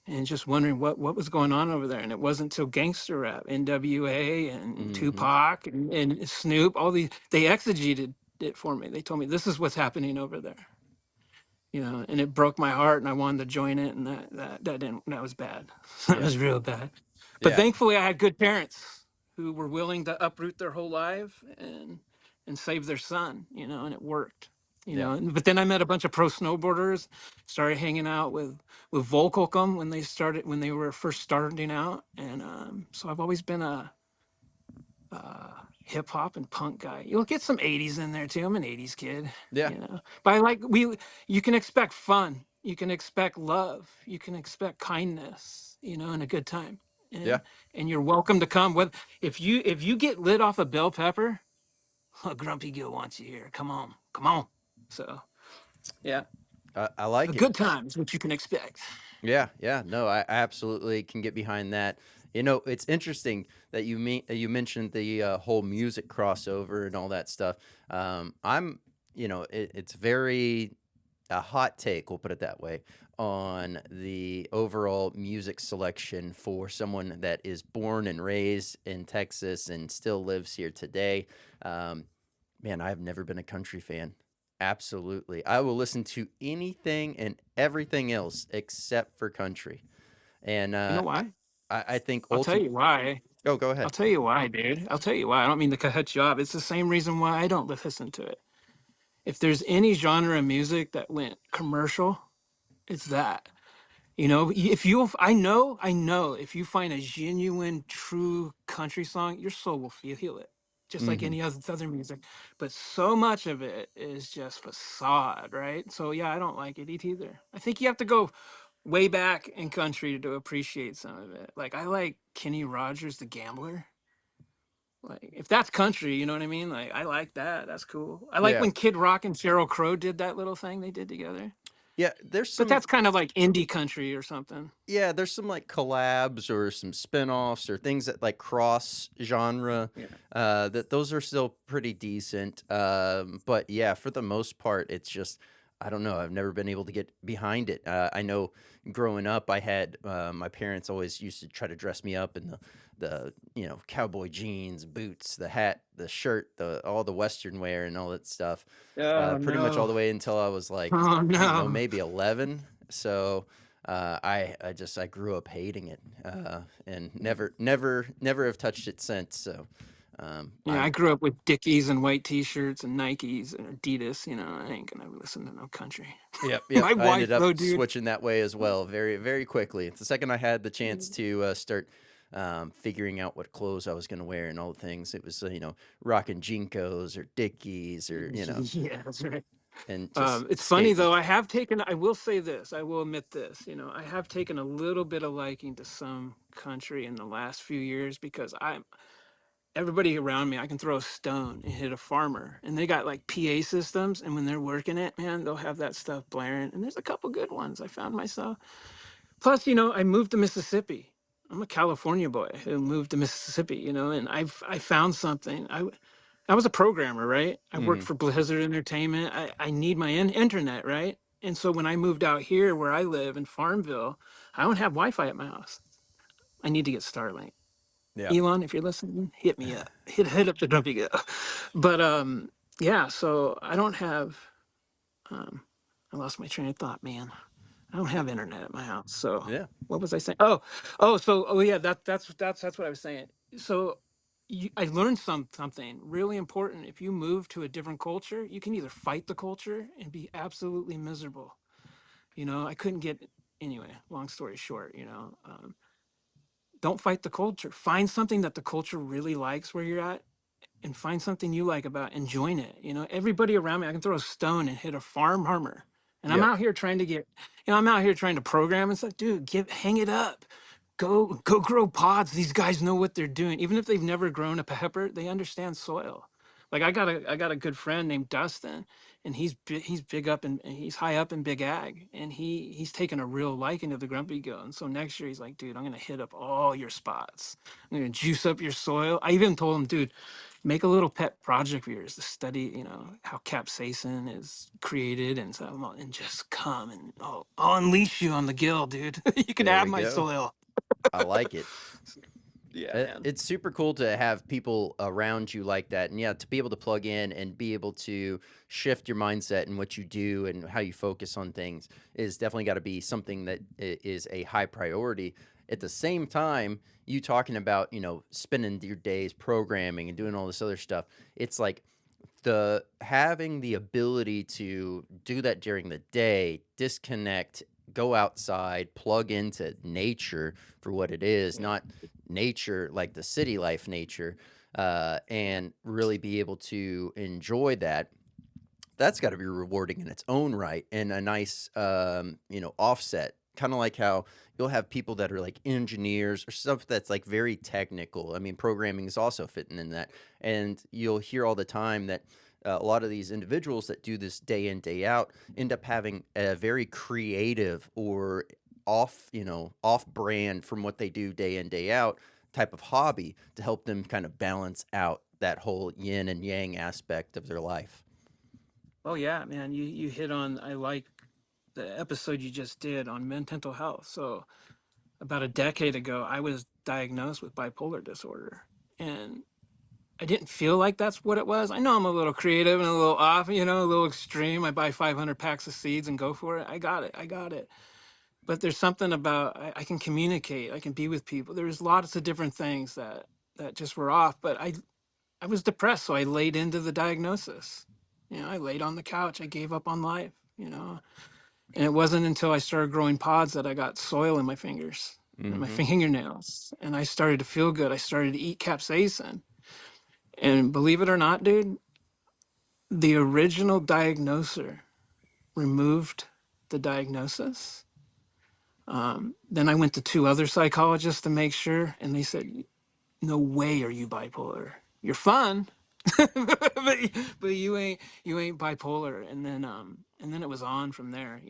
and just wondering what was going on over there. And it wasn't until gangster rap, NWA and Mm-hmm. Tupac and Snoop, all these, they exegeted it for me. They told me this is what's happening over there. And it broke my heart, and I wanted to join it, and that was bad. That Yeah. was real bad. But Yeah. thankfully, I had good parents who were willing to uproot their whole life and save their son, and it worked. Yeah. But then I met a bunch of pro snowboarders, started hanging out with Volcom when they were first starting out, and so I've always been a hip hop and punk guy. You'll get some 80s in there too. I'm an 80s kid, Yeah. But I like you can expect fun. You can expect love. You can expect kindness, and a good time. Yeah. And you're welcome to come. With if you get lit off a bell pepper, Grumpy Gill wants you here. Come on. Come on. So, yeah. I A like it. good time is what you can expect. Yeah, yeah, no, I absolutely can get behind that. It's interesting that you mentioned the whole music crossover and all that stuff. It's very a hot take, we'll put it that way, on the overall music selection for someone that is born and raised in Texas and still lives here today. Um, Man, I've never been a country fan. Absolutely. I will listen to anything and everything else except for country. And You know why? I think I'll tell ultimate. you why. Oh, go I'll ahead. tell you why, dude. I'll tell you why. I don't mean to cut you off. It's the same reason why I don't listen to it. If there's any genre of music that went commercial, it's that. If you, I know, if you find a genuine, true country song, your soul will feel it, just like Hmm. any other music. But so much of it is just facade, right? So yeah, I don't like it either. I think you have to go way back in country to appreciate some of it. Like I like Kenny Rogers, the Gambler. Like if that's country, you know what I mean? Like I like that. That's cool. I like Yeah. when Kid Rock and Sheryl Crow did that little thing they did together. Yeah, there's But some that's kind of like indie country or something. yeah, there's some like collabs or some spin-offs or things that like cross genre. Yeah. That those are still pretty decent. But yeah, for the most part, it's just I don't know. I've never been able to get behind it. I know growing up, I had my parents always used to try to dress me up in the cowboy jeans, boots, the hat, the shirt, the all the Western wear and all that stuff. Oh Pretty much all no. the way until I was like Oh I don't know, no. maybe 11. So I grew up hating it, and never have touched it since. So Yeah, I I'm grew up with Dickies and white T-shirts and Nikes and Adidas. I ain't gonna listen to no country. yep. My I ended wife, up though, dude. switching that way as well, very quickly. The second I had the chance to start figuring out what clothes I was going to wear and all the things, it was rocking Jinkos or Dickies or Yeah, that's right. and just It's funny skating. though. I will say this. I will admit this. I have taken a little bit of liking to some country in the last few years because everybody around me, I can throw a stone and hit a farmer, and they got like PA systems, and when they're working it, man, they'll have that stuff blaring. And there's a couple good ones I found myself. Plus, I moved to Mississippi. I'm a California boy who moved to Mississippi, and I found something. I was a programmer, right? I worked Hmm. for Blizzard Entertainment. I need my internet, right? And so when I moved out here where I live in Farmville, I don't have Wi-Fi at my house. I need to get Starlink. Yeah, Elon, if you're listening, hit me up. Hit up the Grumpy Gill. But yeah, so I don't have um I lost my train of thought, man. I don't have internet at my house. So yeah, what was I saying? Oh yeah, that's what I was saying. So I learned something really important. If you move to a different culture, you can either fight the culture and be absolutely miserable. I couldn't get anyway. Long story short, don't fight the culture. Find something that the culture really likes where you're at and find something you like about enjoying it. Everybody around me, I can throw a stone and hit a farmer. And I'm yep, out here trying to I'm out here trying to program and stuff. Dude, hang it up. Go grow pods. These guys know what they're doing. Even if they've never grown a pepper, they understand soil. Like I got a good friend named Dustin, and he's big up and he's high up in big ag, and he's taken a real liking to the Grumpy Gill. And so next year he's like, dude, I'm gonna hit up all your spots. I'm gonna juice up your soil. I even told him, dude, make a little pet project of yours to study, how capsaicin is created and so and just come and I'll unleash you on the gill, dude. You can there have we my go. soil. I like it. Yeah, man. It's super cool to have people around you like that, and yeah, to be able to plug in and be able to shift your mindset and what you do and how you focus on things is definitely got to be something that is a high priority. At the same time, you talking about spending your days programming and doing all this other stuff. It's like the having the ability to do that during the day, disconnect, go outside, plug into nature for what it is, Yeah. not nature like the city life nature, and really be able to enjoy that. That's got to be rewarding in its own right and a nice, offset. Kind of like how you'll have people that are like engineers or stuff that's like very technical. I mean, programming is also fitting in that. And you'll hear all the time that a lot of these individuals that do this day in, day out end up having a very creative or off brand from what they do day in, day out type of hobby to help them kind of balance out that whole yin and yang aspect of their life. Oh yeah, man. You hit on, I like the episode you just did on mental health. So about a decade ago, I was diagnosed with bipolar disorder. And I didn't feel like that's what it was. I know I'm a little creative and a little off, a little extreme. I buy 500 packs of seeds and go for it. I got it. I got it. But there's something about I can communicate. I can be with people. There's lots of different things that just were off. But I was depressed, so I laid into the diagnosis. I laid on the couch. I gave up on life. And it wasn't until I started growing pods that I got soil in my fingers and my Hmm. fingernails, and I started to feel good. I started to eat capsaicin, and believe it or not, dude, the original diagnoser removed the diagnosis. Then I went to two other psychologists to make sure, and they said, "No way are you bipolar. You're fun. but you ain't bipolar. And then it was on from there,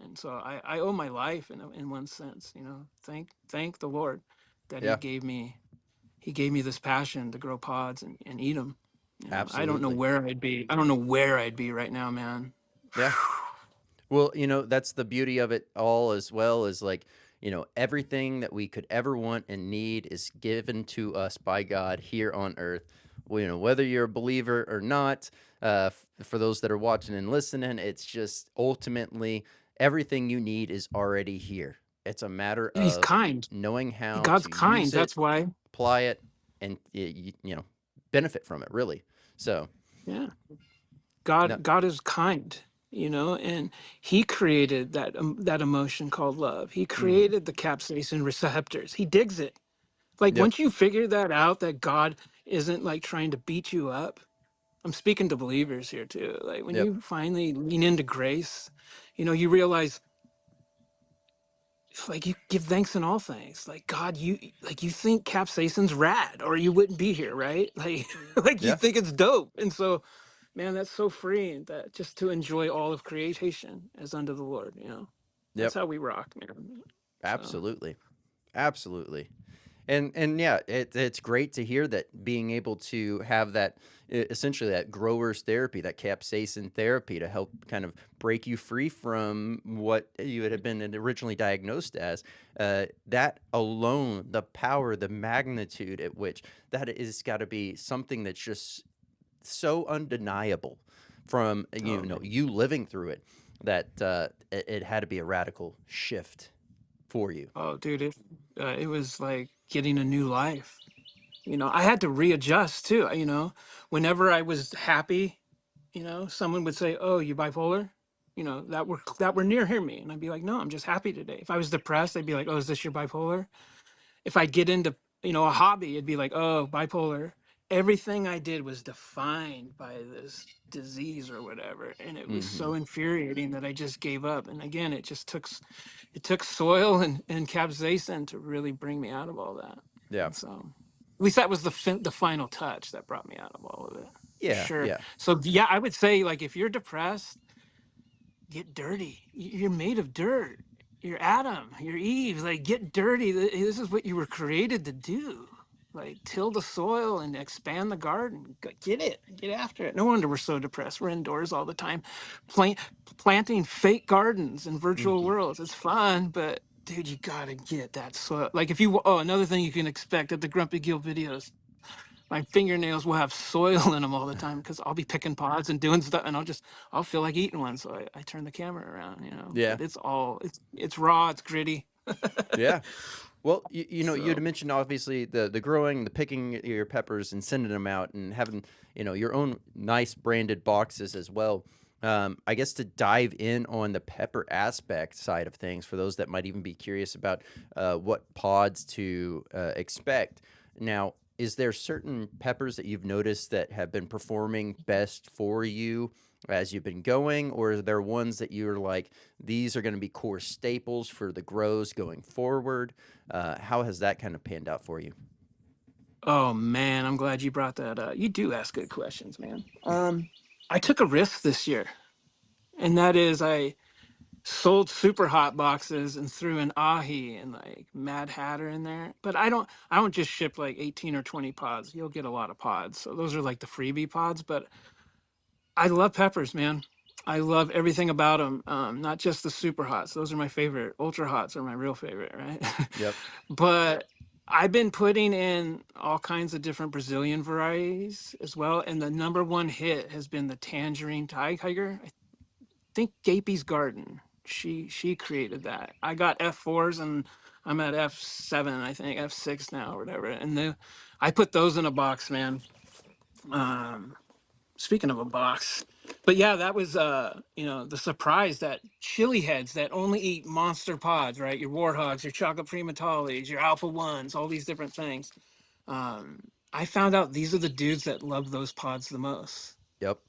and so I owe my life in one sense, thank the Lord that Yeah, he gave me this passion to grow pods and eat them. I don't know absolutely. where I'd be right now, man. Yeah. Well, that's the beauty of it all as well is like, everything that we could ever want and need is given to us by God here on earth. Well, whether you're a believer or not, for those that are watching and listening, it's just ultimately everything you need is already here. It's a matter And he's of kind. knowing how God's to kind. use it, That's why. apply it, and benefit from it really. So, Yeah. no, God is kind, and he created that emotion called love. He mhm. created the capsaicin receptors. He digs it. Like Yep, once you figure that out, that God isn't like trying to beat you up. I'm speaking to believers here too. Like when yep, you finally lean into grace, you realize like you give thanks in all things. Like God, you think capsaicin's rad or you wouldn't be here, right? Like like you yeah, think it's dope. And so man, that's so freeing that just to enjoy all of creation as unto the Lord. That's yep, how we rock, man. So absolutely. Absolutely. And yeah, it's great to hear that being able to have that essentially that growers therapy, that capsaicin therapy to help kind of break you free from what you had been originally diagnosed as. That alone, the power, the magnitude at which that is got to be something that's just so undeniable from oh man. you living through it that it had to be a radical shift for you. Oh dude, it was like getting a new life. I had to readjust too. Whenever I was happy, someone would say, "Oh, you bipolar?" That were near me, and I'd be like, "No, I'm just happy today." If I was depressed, they'd be like, "Oh, is this your bipolar?" If I get into, a hobby, it'd be like, "Oh, bipolar." Everything I did was defined by this disease or whatever, and it was Hmm. so infuriating that I just gave up. And again, it took soil and capsaicin to really bring me out of all that. Yeah. And so, at least that was the final touch that brought me out of all of it, for Yeah, sure. yeah, So yeah, I would say like if you're depressed, get dirty. You're made of dirt. You're Adam. You're Eve. Like get dirty. This is what you were created to do. Like till the soil and expand the garden. Get it. Get after it. No wonder we're so depressed. We're indoors all the time, plant, planting fake gardens in virtual mhm, worlds. It's fun, but dude, you gotta get that soil. Like if you. Oh, another thing you can expect at the Grumpy Gill videos, my fingernails will have soil in them all the time because I'll be picking pods and doing stuff, and I'll feel like eating one, so I turn the camera around, yeah, But it's raw, it's gritty. yeah. Well, you So had mentioned obviously the growing, the picking your peppers and sending them out and having, your own nice branded boxes as well. I guess to dive in on the pepper aspect side of things for those that might even be curious about what pods to expect. Now, is there certain peppers that you've noticed that have been performing best for you as you've been going, or are there ones that you're like, these are going to be core staples for the grows going forward? How has that kind of panned out for you? oh man, I'm glad you brought that up. You do ask good questions, man. I took a risk this year, and that is I sold Superhot boxes and threw an ahi and like Mad Hatter in there. But I don't just ship like 18 or 20 pods. You'll get a lot of pods. So those are like the freebie pods, but I love peppers, man. I love everything about them. Not just the super hots; those are my favorite. Ultra hots are my real favorite, right? Yep. But I've been putting in all kinds of different Brazilian varieties as well, and the number one hit has been the tangerine tiger. I think Gapey's Garden. She created that. I got F4s and I'm at F7, I think F6 now or whatever. And I put those in a box, man. Um, Speaking of a box, but yeah, that was the surprise that chili heads that only eat monster pods, right? Your warthogs, your chocolate primatalis, your alpha ones, all these different things. I found out these are the dudes that love those pods the most. Yep.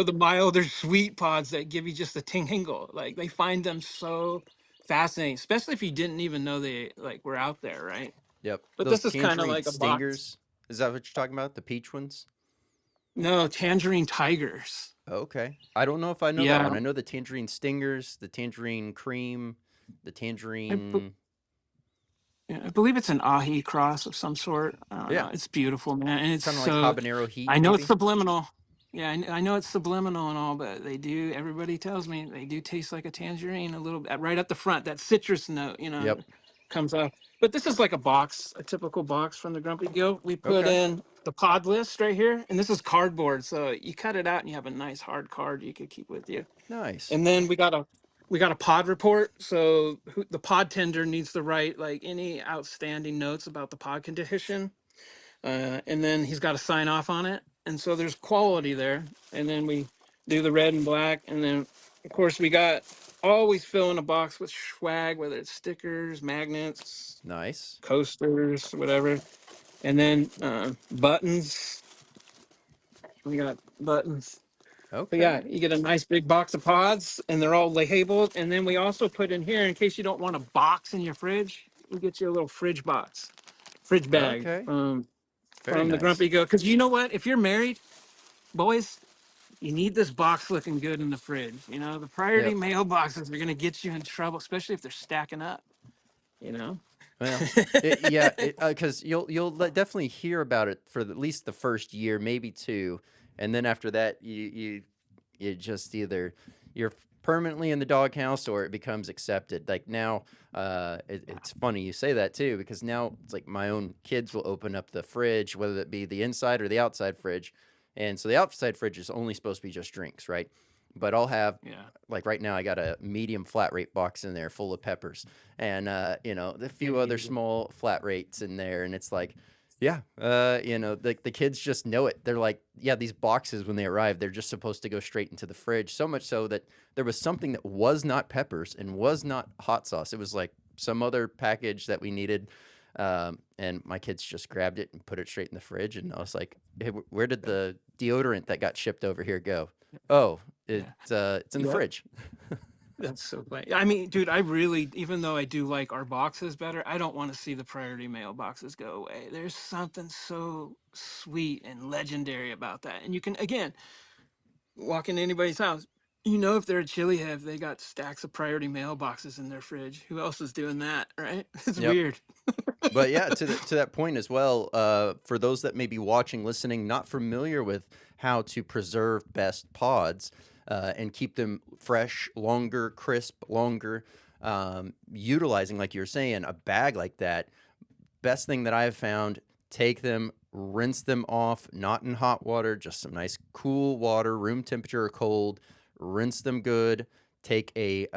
The milder sweet pods that give you just a tingle. Like they find them so fascinating, especially if you didn't even know they like were out there, right? Yep. But Those this is kind of tangerine like a box. stingers. Is that what you're talking about? The peach ones? No, tangerine tigers. Okay. I don't know if I know that one. Yeah, I know the tangerine stingers, the tangerine cream, the I, b- tangerine. yeah, I believe it's an ahi cross of some sort. I don't Yeah, know. It's beautiful, man, and it's kind of like so. habanero heat, I know it's maybe. subliminal. Yeah, I know it's subliminal and all, but they do. Everybody tells me they do taste like a tangerine a little bit right at the front. That citrus note, Yep. comes off. But this is like a box, a typical box from the Grumpy Gill. We put Okay. in the pod list right here, and this is cardboard. So you cut it out, and you have a nice hard card you could keep with you. Nice. And then we got a pod report. So the pod tender needs to write like any outstanding notes about the pod condition, and then he's got to sign off on it. And so there's quality there. And then we do the red and black, and then of course we got always fill in a box with swag, whether it's stickers, magnets, Nice. coasters, whatever. And then buttons. We got buttons. But Okay. yeah, you get a nice big box of pods, and they're all labeled. And then we also put in here, in case you don't want a box in your fridge, we get you a little fridge bag Okay. Very from the nice. Grumpy Go. Because you know what? If you're married, boys, you need this box looking good in the fridge. The priority Yep. mailboxes are gonna get you in trouble, especially if they're stacking up. You know. Well, yeah, because definitely hear about it for at least the first year, maybe two, and then after that, you just either you're permanently in the doghouse or it becomes accepted. Like now, it's funny you say that too because now it's like my own kids will open up the fridge, whether it be the inside or the outside fridge, and so the outside fridge is only supposed to be just drinks, right? But I'll have Yeah. like right now I got a medium flat rate box in there full of peppers and a few other Hey. small flat rates in there and it's like yeah, the kids just know it. They're like, yeah, these boxes when they arrive, they're just supposed to go straight into the fridge. So much so that there was something that was not peppers and was not hot sauce. It was like some other package that we needed, and my kids just grabbed it and put it straight in the fridge. And I was like, hey, where did the deodorant that got shipped over here go? Oh, Yeah. it's in the Yep. fridge. That's so funny. I mean, dude, I really, even though I do like our boxes better, I don't want to see the priority mail boxes go away. There's something so sweet and legendary about that. And you can, again, walk into anybody's house, if they're a chili head, they got stacks of priority mail boxes in their fridge. Who else is doing that, right? It's Yep. weird. But yeah, to that point as well, for those that may be watching, listening, not familiar with how to preserve best pods and keep them fresh, longer, crisp, longer, utilizing, like you're saying, a bag like that, best thing that I've found, take them, rinse them off, not in hot water, just some nice cool water, room temperature or cold, rinse them good, take a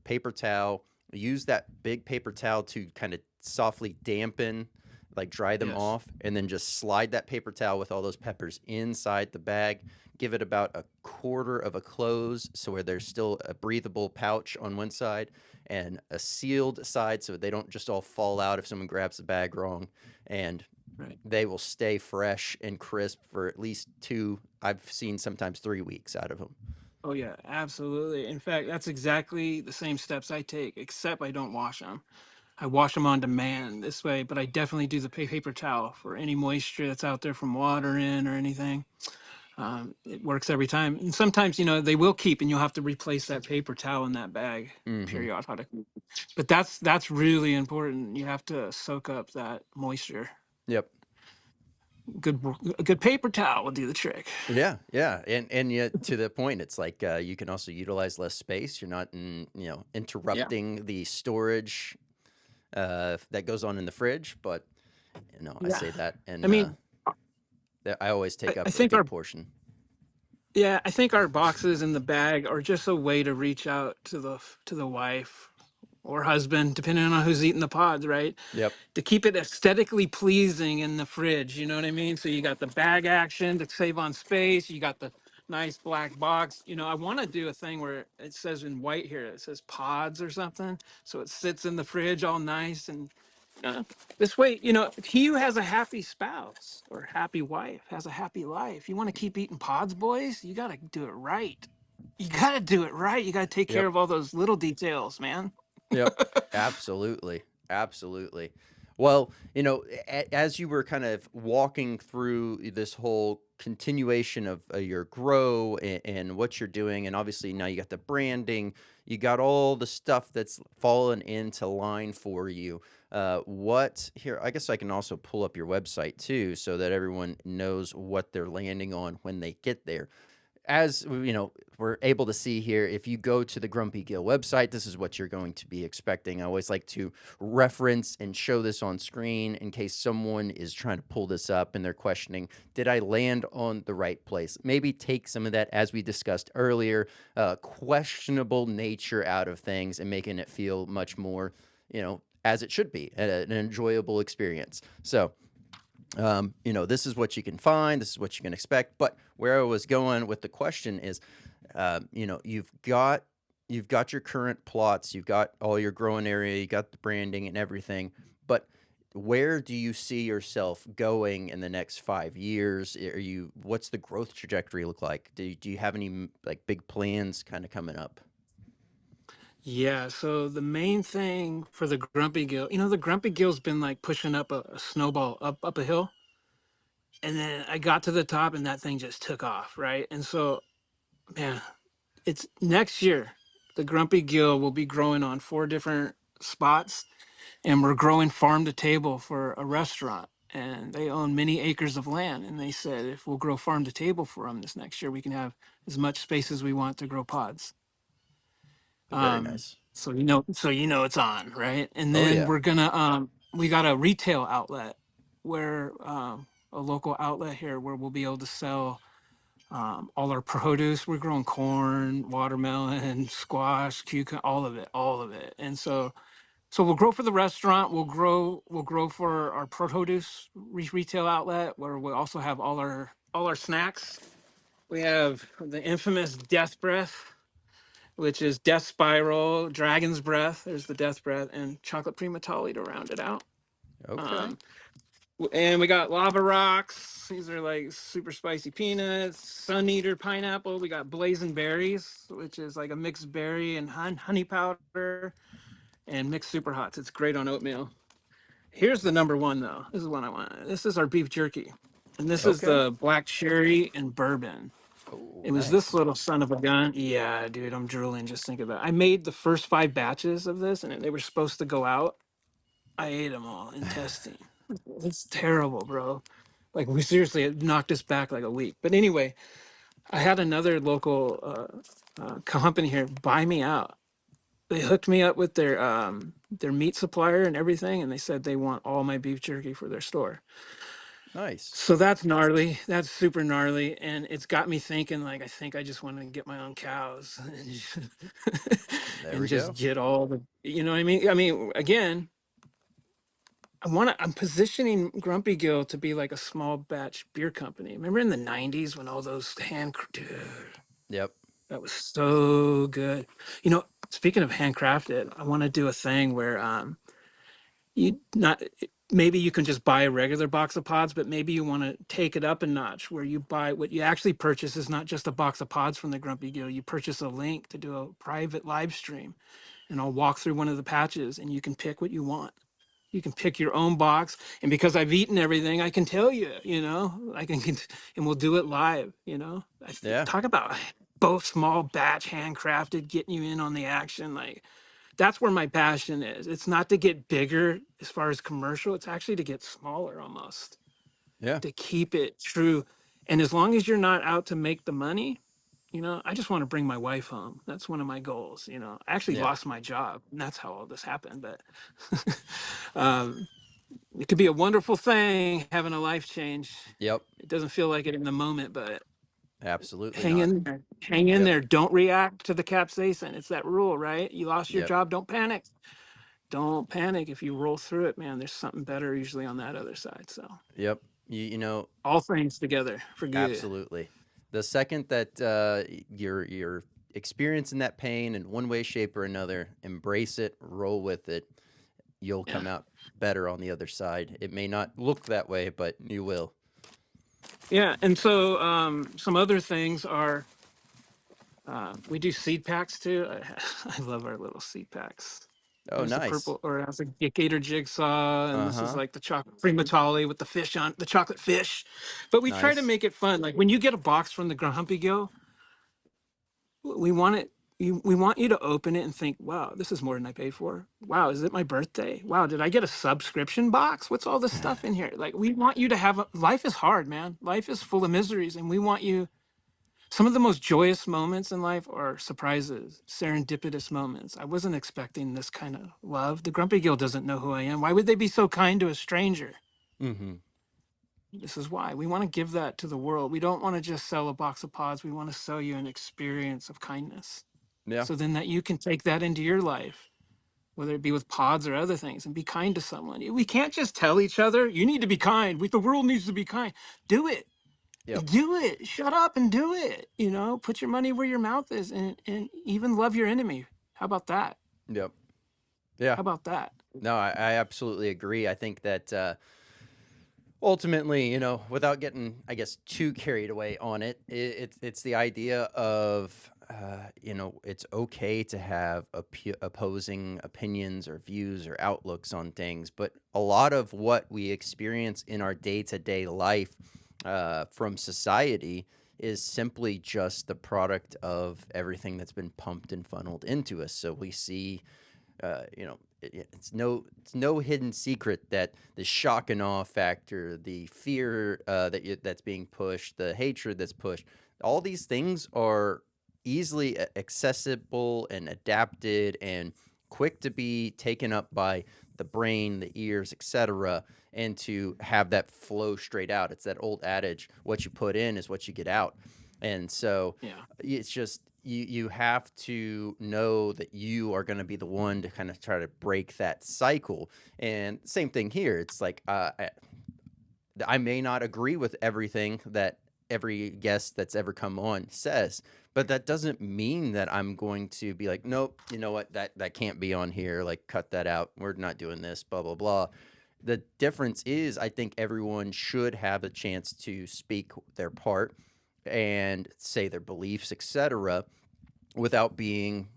paper towel, use that big paper towel to kind of softly dampen, like dry them Yes. off, and then just slide that paper towel with all those peppers inside the bag. Give it about a quarter of a close, so where there's still a breathable pouch on one side and a sealed side, so they don't just all fall out if someone grabs the bag wrong. And Right. they will stay fresh and crisp for at least 2. I've seen sometimes 3 weeks out of them. Oh, yeah, absolutely. In fact, that's exactly the same steps I take, except I don't wash them. I wash them on demand this way, but I definitely do the paper towel for any moisture that's out there from water in or anything. It works every time. And sometimes, they will keep and you'll have to replace that paper towel in that bag Mm-hmm. periodically. But that's really important. You have to soak up that moisture. Yep. Good a good paper towel will do the trick. Yeah, yeah, and yet to the point, it's like you can also utilize less space. You're not, Yeah. interrupting the storage that goes on in the fridge. But I Yeah. say that, I and mean, I always take I up a think big portion. I think our boxes in the bag are just a way to reach out to the wife or husband, depending on who's eating the pods, right? Yep. To keep it aesthetically pleasing in the fridge. You know what I mean? So you got the bag action to save on space. You got the nice black box. I want to do a thing where it says in white here, it says pods or something. So it sits in the fridge all nice. And this way, he who has a happy spouse or happy wife has a happy life. You want to keep eating pods, boys? You got to do it right. You got to do it right. You got to take care Yep. of all those little details, man. Yep. Absolutely. Absolutely. Well, as you were kind of walking through this whole continuation of your grow and what you're doing, and obviously now you got the branding, you got all the stuff that's fallen into line for you. What here? I guess I can also pull up your website too, so that everyone knows what they're landing on when they get there. As we're able to see here, if you go to the Grumpy Gill website, this is what you're going to be expecting. I always like to reference and show this on screen in case someone is trying to pull this up and they're questioning, did I land on the right place? Maybe take some of that, as we discussed earlier, questionable nature out of things and making it feel much more, as it should be, an enjoyable experience. So, this is what you can find, this is what you can expect. But where I was going with the question is, you've got your current plots, you've got all your growing area, you got the branding and everything. But where do you see yourself going in the next 5 years? What's the growth trajectory look like? Do you have any like big plans kind of coming up? Yeah, so the main thing for the Grumpy Gill, the Grumpy Gill's been like pushing up a snowball up a hill, and then I got to the top and that thing just took off, right? And so, man, it's next year. The Grumpy Gill will be growing on 4 different spots, and we're growing farm to table for a restaurant. And they own many acres of land, and they said if we'll grow farm to table for them this next year, we can have as much space as we want to grow pods. Very nice. So it's on, right? And Oh then yeah. we're gonna we got a retail outlet where a local outlet here where we'll be able to sell all our produce. We're growing corn, watermelon, squash, cucumber, all of it. And so we'll grow for the restaurant. We'll grow for our produce retail outlet where we also have all our snacks. We have the infamous Death Breath, which is Death Spiral, Dragon's Breath. There's the Death Breath and Chocolate Primatali to round it out. Okay. Um, and we got Lava Rocks. These are like super spicy peanuts. Sun Eater pineapple. We got Blazin berries, which is like a mixed berry and honey powder, and mixed Superhots. It's great on oatmeal. Here's the number one though. This is one I want. This is our beef jerky, and this is Okay. the black cherry and bourbon. Oh, It was this nice. little son of a gun. Yeah, dude, I'm drooling just think about it. I made the first 5 batches of this, and they were supposed to go out. I ate them all in testing. It's terrible, bro. Like we seriously it knocked us back like a week. But anyway, I had another local company here buy me out. They hooked me up with their meat supplier and everything, and they said they want all my beef jerky for their store. Nice. So that's gnarly. That's super gnarly, and it's got me thinking. Like I think I just want to get my own cows There and we just go. get all the. You know what I mean? I mean, again, I'm positioning Grumpy Gill to be like a small batch beer company. Remember in the '90s when all those dude, Yep. that was so good. Speaking of handcrafted, I want to do a thing where you not maybe you can just buy a regular box of pods, but maybe you want to take it up a notch where you buy what you actually purchase is not just a box of pods from the Grumpy Gill. You purchase a link to do a private live stream, and I'll walk through one of the patches, and you can pick what you want. You can pick your own box, and because I've eaten everything, I can tell you. I can, and we'll do it live. Yeah. Talk about both small batch, handcrafted, getting you in on the action, like that's where my passion is. It's not to get bigger as far as commercial, it's actually to get smaller almost, Yeah. to keep it true. And as long as you're not out to make the money, I just want to bring my wife home. That's one of my goals. I actually Yeah. lost my job, and that's how all this happened. But um, it could be a wonderful thing having a life change. Yep. It doesn't feel like it in the moment, but Absolutely hang not. in there. Hang in Yep. there. Don't react to the capsaicin. It's that rule, right? You lost your Yep. job. Don't panic. Don't panic. If you roll through it, man, there's something better usually on that other side. So Yep. all things together for good. Absolutely. The second that you're experiencing that pain in one way, shape, or another, embrace it, roll with it. You'll Yeah. come out better on the other side. It may not look that way, but you will. Yeah. And so some other things are we do seed packs too. I love our little seed packs. Oh, There's the nice. purple, or it has a gator jigsaw, and this is Uh-huh. like the chocolate primatale with the fish on the chocolate fish. But we try to Nice. make it fun. Like when you get a box from the Grumpy Gill, we want it. We want you to open it and think, "Wow, this is more than I paid for. Wow, is it my birthday? Wow, did I get a subscription box? What's all this stuff in here?" Like we want you to have life is hard, man. Life is full of miseries, and we want you. Some of the most joyous moments in life are surprises, serendipitous moments. I wasn't expecting this kind of love. The Grumpy Gill doesn't know who I am. Why would they be so kind to a stranger? Mm-hmm. This is why. We want to give that to the world. We don't want to just sell a box of pods. We want to sell you an experience of kindness. Yeah. So then that you can take that into your life, whether it be with pods or other things, and be kind to someone. We can't just tell each other, you need to be kind. The world needs to be kind. Do it. Yep. Do it. Shut up and do it. Put your money where your mouth is, and even love your enemy. How about that? Yep. Yeah. How about that? No, I absolutely agree. I think that ultimately, without getting, I guess, too carried away on it, it's the idea of, it's okay to have opposing opinions or views or outlooks on things, but a lot of what we experience in our day-to-day life from society is simply just the product of everything that's been pumped and funneled into us. So we see it's no hidden secret that the shock and awe factor, the fear that's being pushed, the hatred that's pushed, all these things are easily accessible and adapted and quick to be taken up by the brain, the ears, etc., and to have that flow straight out. It's that old adage: what you put in is what you get out. And so Yeah. it's just you have to know that you are going to be the one to kind of try to break that cycle. And same thing here. It's like I may not agree with everything that every guest that's ever come on says, but that doesn't mean that I'm going to be like, nope, you know what, that can't be on here. Like, cut that out. We're not doing this. Blah blah blah. The difference is, I think everyone should have a chance to speak their part and say their beliefs, etc., without being,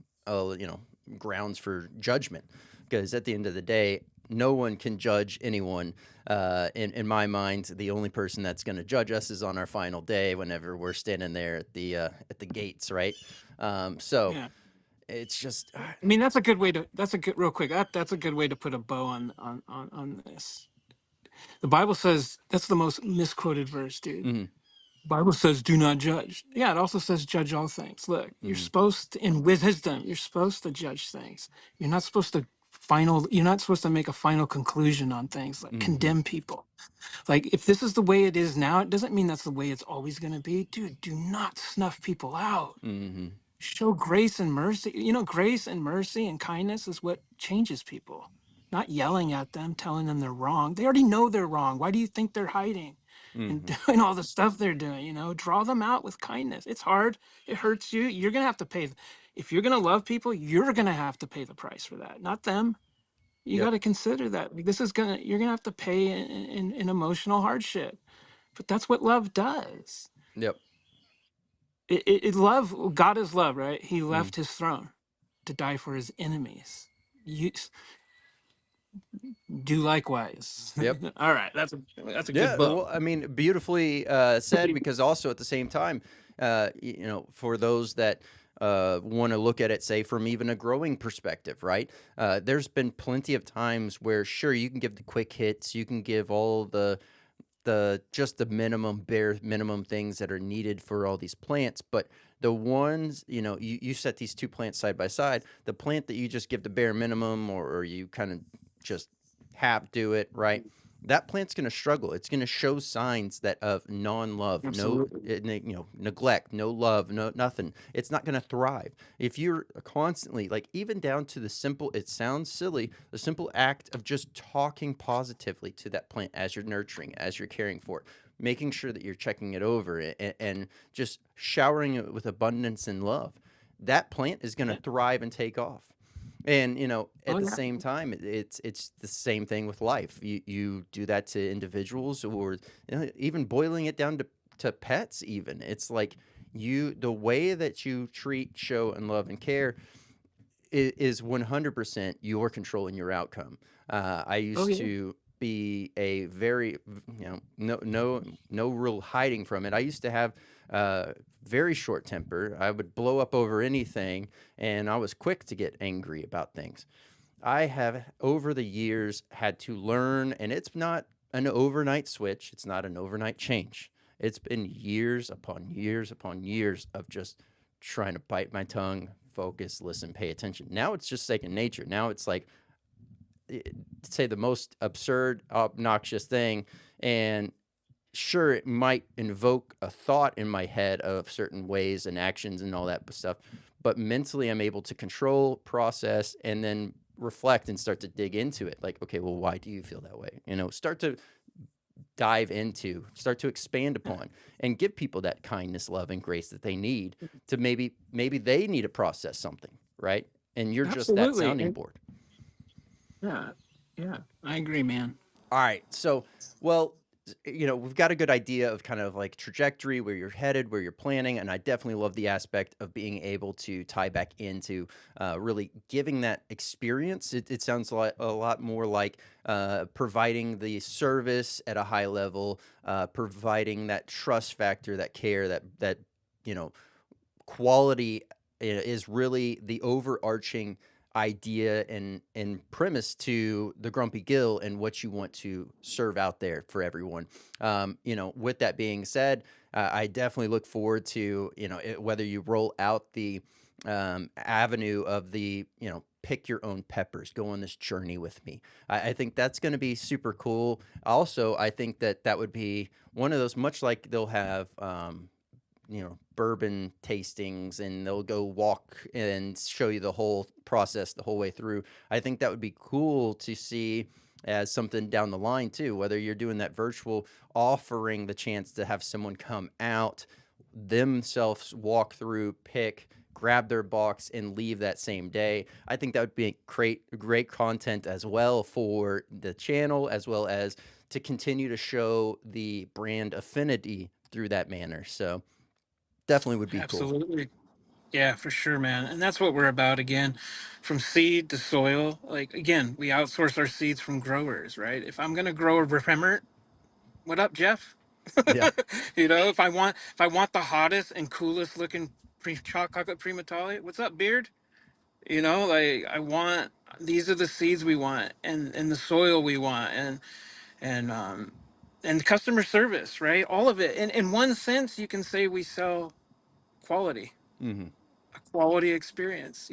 grounds for judgment. Because at the end of the day, no one can judge anyone. In my mind, the only person that's going to judge us is on our final day, whenever we're standing there at the gates, right? So Yeah. it's just, I mean, that's a good way to. That's a good. Real quick. That's a good way to put a bow on this. The Bible says that's the most misquoted verse, dude. mm, Bible says, "Do not judge." Yeah, it also says, "Judge all things." Look, you're mm, supposed to, in wisdom, you're supposed to judge things. You're not supposed to final. You're not supposed to make a final conclusion on things, like mm, condemn people. Like if this is the way it is now, it doesn't mean that's the way it's always going to be, dude. Do not snuff people out. mm, Show grace and mercy. Grace and mercy and kindness is what changes people. Not yelling at them, telling them they're wrong. They already know they're wrong. Why do you think they're hiding and mm, doing all the stuff they're doing? Draw them out with kindness. It's hard. It hurts you. You're going to have to pay. If you're going to love people, you're going to have to pay the price for that, not them. You got yep, to consider that. Like, you're going to have to pay in emotional hardship. But that's what love does. yep, Love, God is love, right? He mm, left his throne to die for his enemies. You do likewise. yep. All right, that's a good Yeah, bow. well, I mean, beautifully said. Because also at the same time, for those that want to look at it, say from even a growing perspective, right? There's been plenty of times where, sure, you can give the quick hits, you can give all the just the bare minimum things that are needed for all these plants, but the ones, you set these two plants side by side. The plant that you just give the bare minimum, or you kind of just have do it right, that plant's going to struggle. It's going to show signs that of non-love, no, Absolutely. neglect, no love, no nothing. It's not going to thrive if you're constantly, like, even down to the simple, it sounds silly, the simple act of just talking positively to that plant as you're nurturing, as you're caring for it, making sure that you're checking it over, and just showering it with abundance and love. That plant is going to Yeah. thrive and take off. And Oh at the yeah. same time, it's the same thing with life. You do that to individuals, or even boiling it down to pets. Even, it's like, the way that you treat, show, and love and care is 100% your control and your outcome. I Oh used yeah. to be a very, no real hiding from it. I used to have very short temper. I would blow up over anything, and I was quick to get angry about things. I have over the years had to learn, and it's not an overnight switch. It's not an overnight change. It's been years upon years upon years of just trying to bite my tongue, focus, listen, pay attention. Now it's just second nature. Now it's like, say the most absurd, obnoxious thing, and sure, it might invoke a thought in my head of certain ways and actions and all that stuff, but mentally I'm able to control, process, and then reflect and start to dig into it. Like, okay, well, why do you feel that way? Start to dive into, start to expand upon, and give people that kindness, love, and grace that they need to maybe they need to process something, right? And you're just that Absolutely. sounding board. Yeah. Yeah. I agree, man. All right. So, well, we've got a good idea of kind of like trajectory, where you're headed, where you're planning. And I definitely love the aspect of being able to tie back into really giving that experience. It sounds like a lot more like providing the service at a high level, providing that trust factor, that care, that, you know, quality is really the overarching idea and premise to the Grumpy Gill and what you want to serve out there for everyone. With that being said, I definitely look forward to whether you roll out the avenue of the pick your own peppers, go on this journey with me. I think that's going to be super cool. Also, I think that would be one of those, much like they'll have bourbon tastings, and they'll go walk and show you the whole process the whole way through. I think that would be cool to see as something down the line too, whether you're doing that virtual, offering the chance to have someone come out themselves, walk through, pick, grab their box, and leave that same day. I think that would be great content as well for the channel, as well as to continue to show the brand affinity through that manner. So definitely would be cool. Absolutely. Yeah, for sure, man. And that's what we're about again, from seed to soil. Like again, we outsource our seeds from growers, right? If I'm gonna grow a reprimmer, what up, Jeff? Yeah. If I want the hottest and coolest looking chocolate primatale, what's up, Beard? Like I want, these are the seeds we want, and the soil we want, and and customer service, right? All of it. In one sense, you can say we sell quality, Mm-hmm. a quality experience.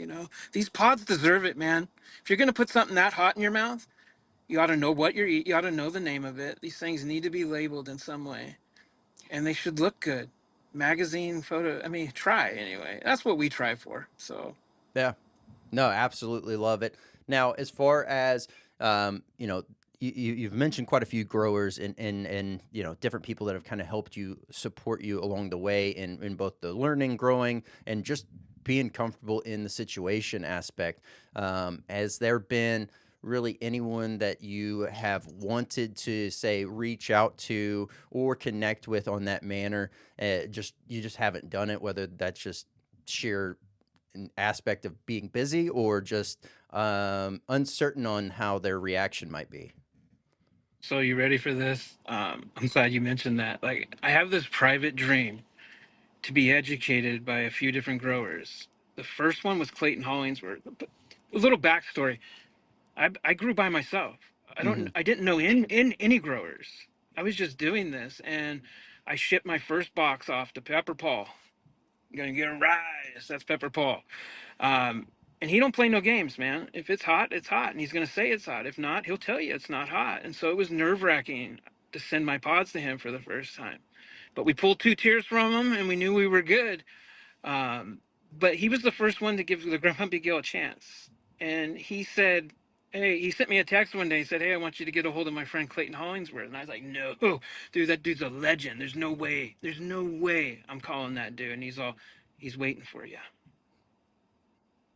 These pods deserve it, man. If you're gonna put something that hot in your mouth, you ought to know what you're eating. You ought to know the name of it. These things need to be labeled in some way, and they should look good. Magazine photo. I mean, try anyway. That's what we try for. So Yeah. No, absolutely love it. Now, as far as you've mentioned quite a few growers and different people that have kind of helped you, support you along the way in both the learning, growing, and just being comfortable in the situation aspect. Has there been really anyone that you have wanted to say reach out to or connect with on that manner? Just you just haven't done it, whether that's just sheer an aspect of being busy or just uncertain on how their reaction might be. So you ready for this? I'm glad you mentioned that. Like, I have this private dream to be educated by a few different growers. The first one was Clayton Hollingsworth. A little backstory: I grew by myself. Mm-hmm. I didn't know in any growers. I was just doing this, and I shipped my first box off to Pepper Paul. I'm gonna get a rise. That's Pepper Paul. Um, and he don't play no games, man. If it's hot, it's hot, and he's gonna say it's hot. If not, he'll tell you it's not hot. And so it was nerve wracking to send my pods to him for the first time. But we pulled two tiers from him, and we knew we were good. Um, but he was the first one to give the Grumpy Gill a chance. And he said, "Hey," he sent me a text one day. He said, "Hey, I want you to get a hold of my friend Clayton Hollingsworth." And I was like, "No, dude, that dude's a legend. There's no way. There's no way I'm calling that dude." And he's waiting for you.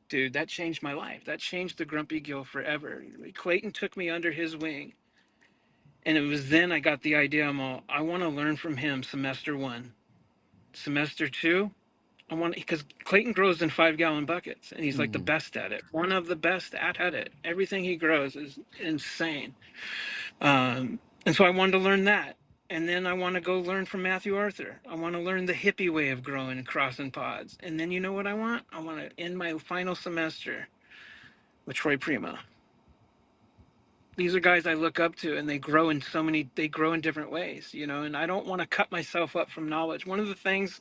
Dude, that changed my life. That changed the Grumpy Gill forever. Clayton took me under his wing. And it was then I got the idea. I want to learn from him semester one. Semester two, I want, because Clayton grows in 5 gallon buckets, and he's like the Mm, best at it. One of the best at it. Everything he grows is insane. And so I wanted to learn that. And then I want to go learn from Matthew Arthur. I want to learn the hippie way of growing and crossing pods. And then you know what I want? I want to end my final semester with Troy Prima. These are guys I look up to, and they grow in different ways, you know, and I don't want to cut myself up from knowledge. One of the things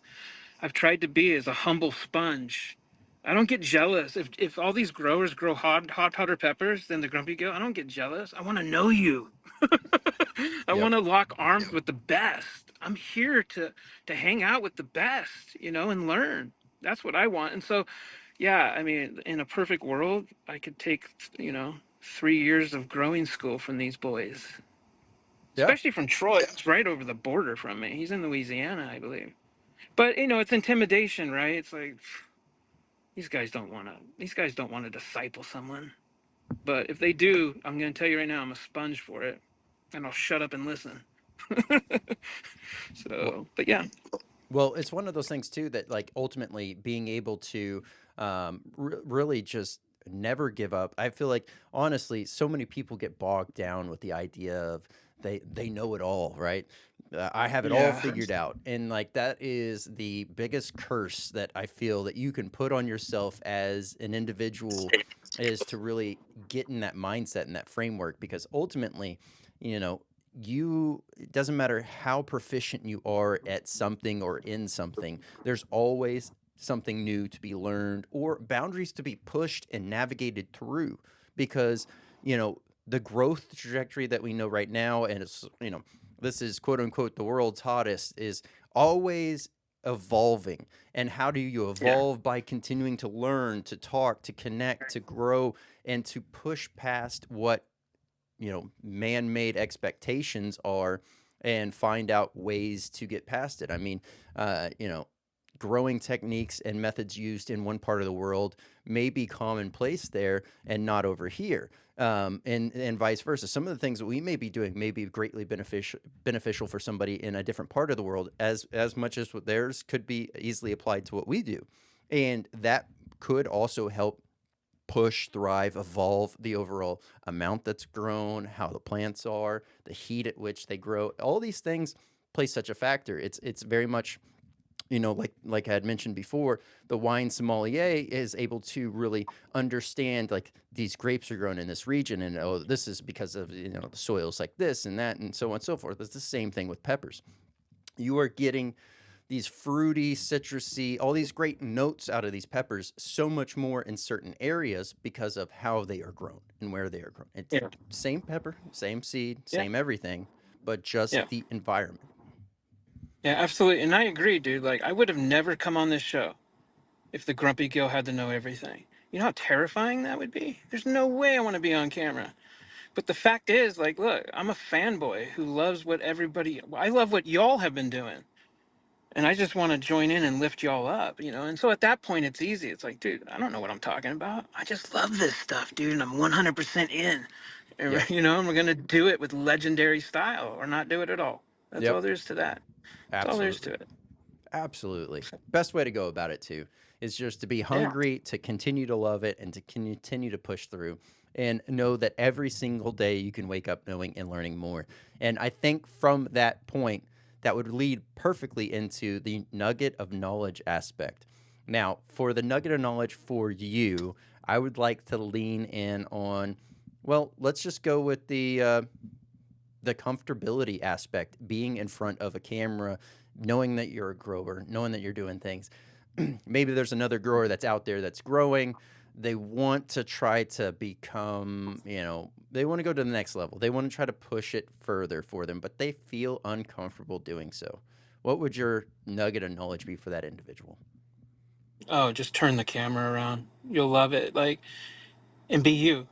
I've tried to be is a humble sponge. I don't get jealous. If all these growers grow hot powder peppers, then the Grumpy Gill, I don't get jealous. I want to know you. I yep. want to lock arms with the best. I'm here to hang out with the best, you know, and learn. That's what I want. And so, yeah, I mean, in a perfect world, I could take, you know, 3 years of growing school from these boys, Yeah. especially from Troy. It's right over the border from me. He's in Louisiana, I believe. But you know, it's intimidation, right? It's like these guys don't want to disciple someone. But if they do, I'm going to tell you right now, I'm a sponge for it, and I'll shut up and listen. Well, So, but yeah, well, it's one of those things too that like ultimately being able to really just never give up. I feel like honestly, so many people get bogged down with the idea of they know it all, right? I have it all yeah, figured out, and like that is the biggest curse that I feel that you can put on yourself as an individual is to really get in that mindset and that framework because ultimately, you know, it doesn't matter how proficient you are at something or in something, there's always something new to be learned or boundaries to be pushed and navigated through because, you know, the growth trajectory that we know right now, and it's, you know, this is quote unquote the world's hottest, is always evolving. And how do you yeah, evolve? By continuing to learn, to talk, to connect, to grow, and to push past what, you know, man-made expectations are and find out ways to get past it. I mean, you know, growing techniques and methods used in one part of the world may be commonplace there and not over here, and vice versa. Some of the things that we may be doing may be greatly beneficial for somebody in a different part of the world, as much as what theirs could be easily applied to what we do, and that could also help push, thrive, evolve the overall amount that's grown, how the plants are, the heat at which they grow. All these things play such a factor. It's very much, you know, like I had mentioned before, the wine sommelier is able to really understand like these grapes are grown in this region, and oh, this is because of, you know, the soils like this and that, and so on and so forth. It's the same thing with peppers. You are getting these fruity, citrusy, all these great notes out of these peppers, so much more in certain areas because of how they are grown and where they are grown. It's yeah, same pepper, same seed, yeah, same everything, but just yeah, the environment. yeah, absolutely. And I agree, dude. Like, I would have never come on this show if the Grumpy Gill had to know everything. You know how terrifying that would be? There's no way I want to be on camera. But the fact is, like, look, I'm a fanboy who loves what I love what y'all have been doing. And I just want to join in and lift y'all up, you know? And so at that point, it's easy. It's like, dude, I don't know what I'm talking about. I just love this stuff, dude. And I'm 100% in. Yep, You know, and we're going to do it with legendary style or not do it at all. That's yep, all there is to that. That's all there is absolutely. to it. Absolutely. Best way to go about it too is just to be Yeah. hungry, to continue to love it, and to continue to push through and know that every single day you can wake up knowing and learning more. And I think from that point, that would lead perfectly into the nugget of knowledge aspect. Now, for the nugget of knowledge for you, I would like to lean in on, well, let's just go with the comfortability aspect, being in front of a camera, knowing that you're a grower, knowing that you're doing things. Maybe there's another grower that's out there that's growing. They want to try to become, you know, they want to go to the next level. They want to try to push it further for them, but they feel uncomfortable doing so. What would your nugget of knowledge be for that individual? Oh, just turn the camera around. You'll love it. Like, and be you,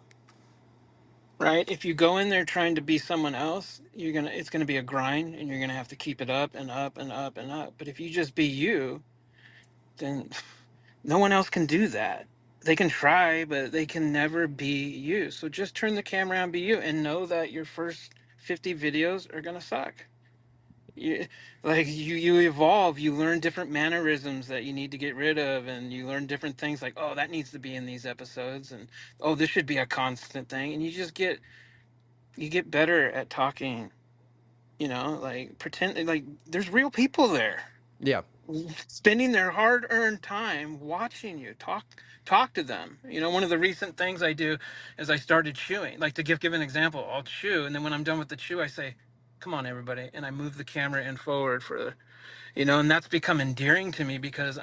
right? If you go in there trying to be someone else, it's gonna be a grind and you're gonna have to keep it up and up and up and up. But if you just be you, then no one else can do that. They can try, but they can never be you. So just turn the camera on, be you, and know that your first 50 videos are gonna suck. You, like you evolve, you learn different mannerisms that you need to get rid of, and you learn different things like, oh, that needs to be in these episodes, and oh, this should be a constant thing, and you get better at talking, like pretend like there's real people there Yeah. spending their hard-earned time watching you talk to them. One of the recent things I do is I started chewing. Like, to give an example, I'll chew, and then when I'm done with the chew I say, come on everybody, and I move the camera in forward and that's become endearing to me because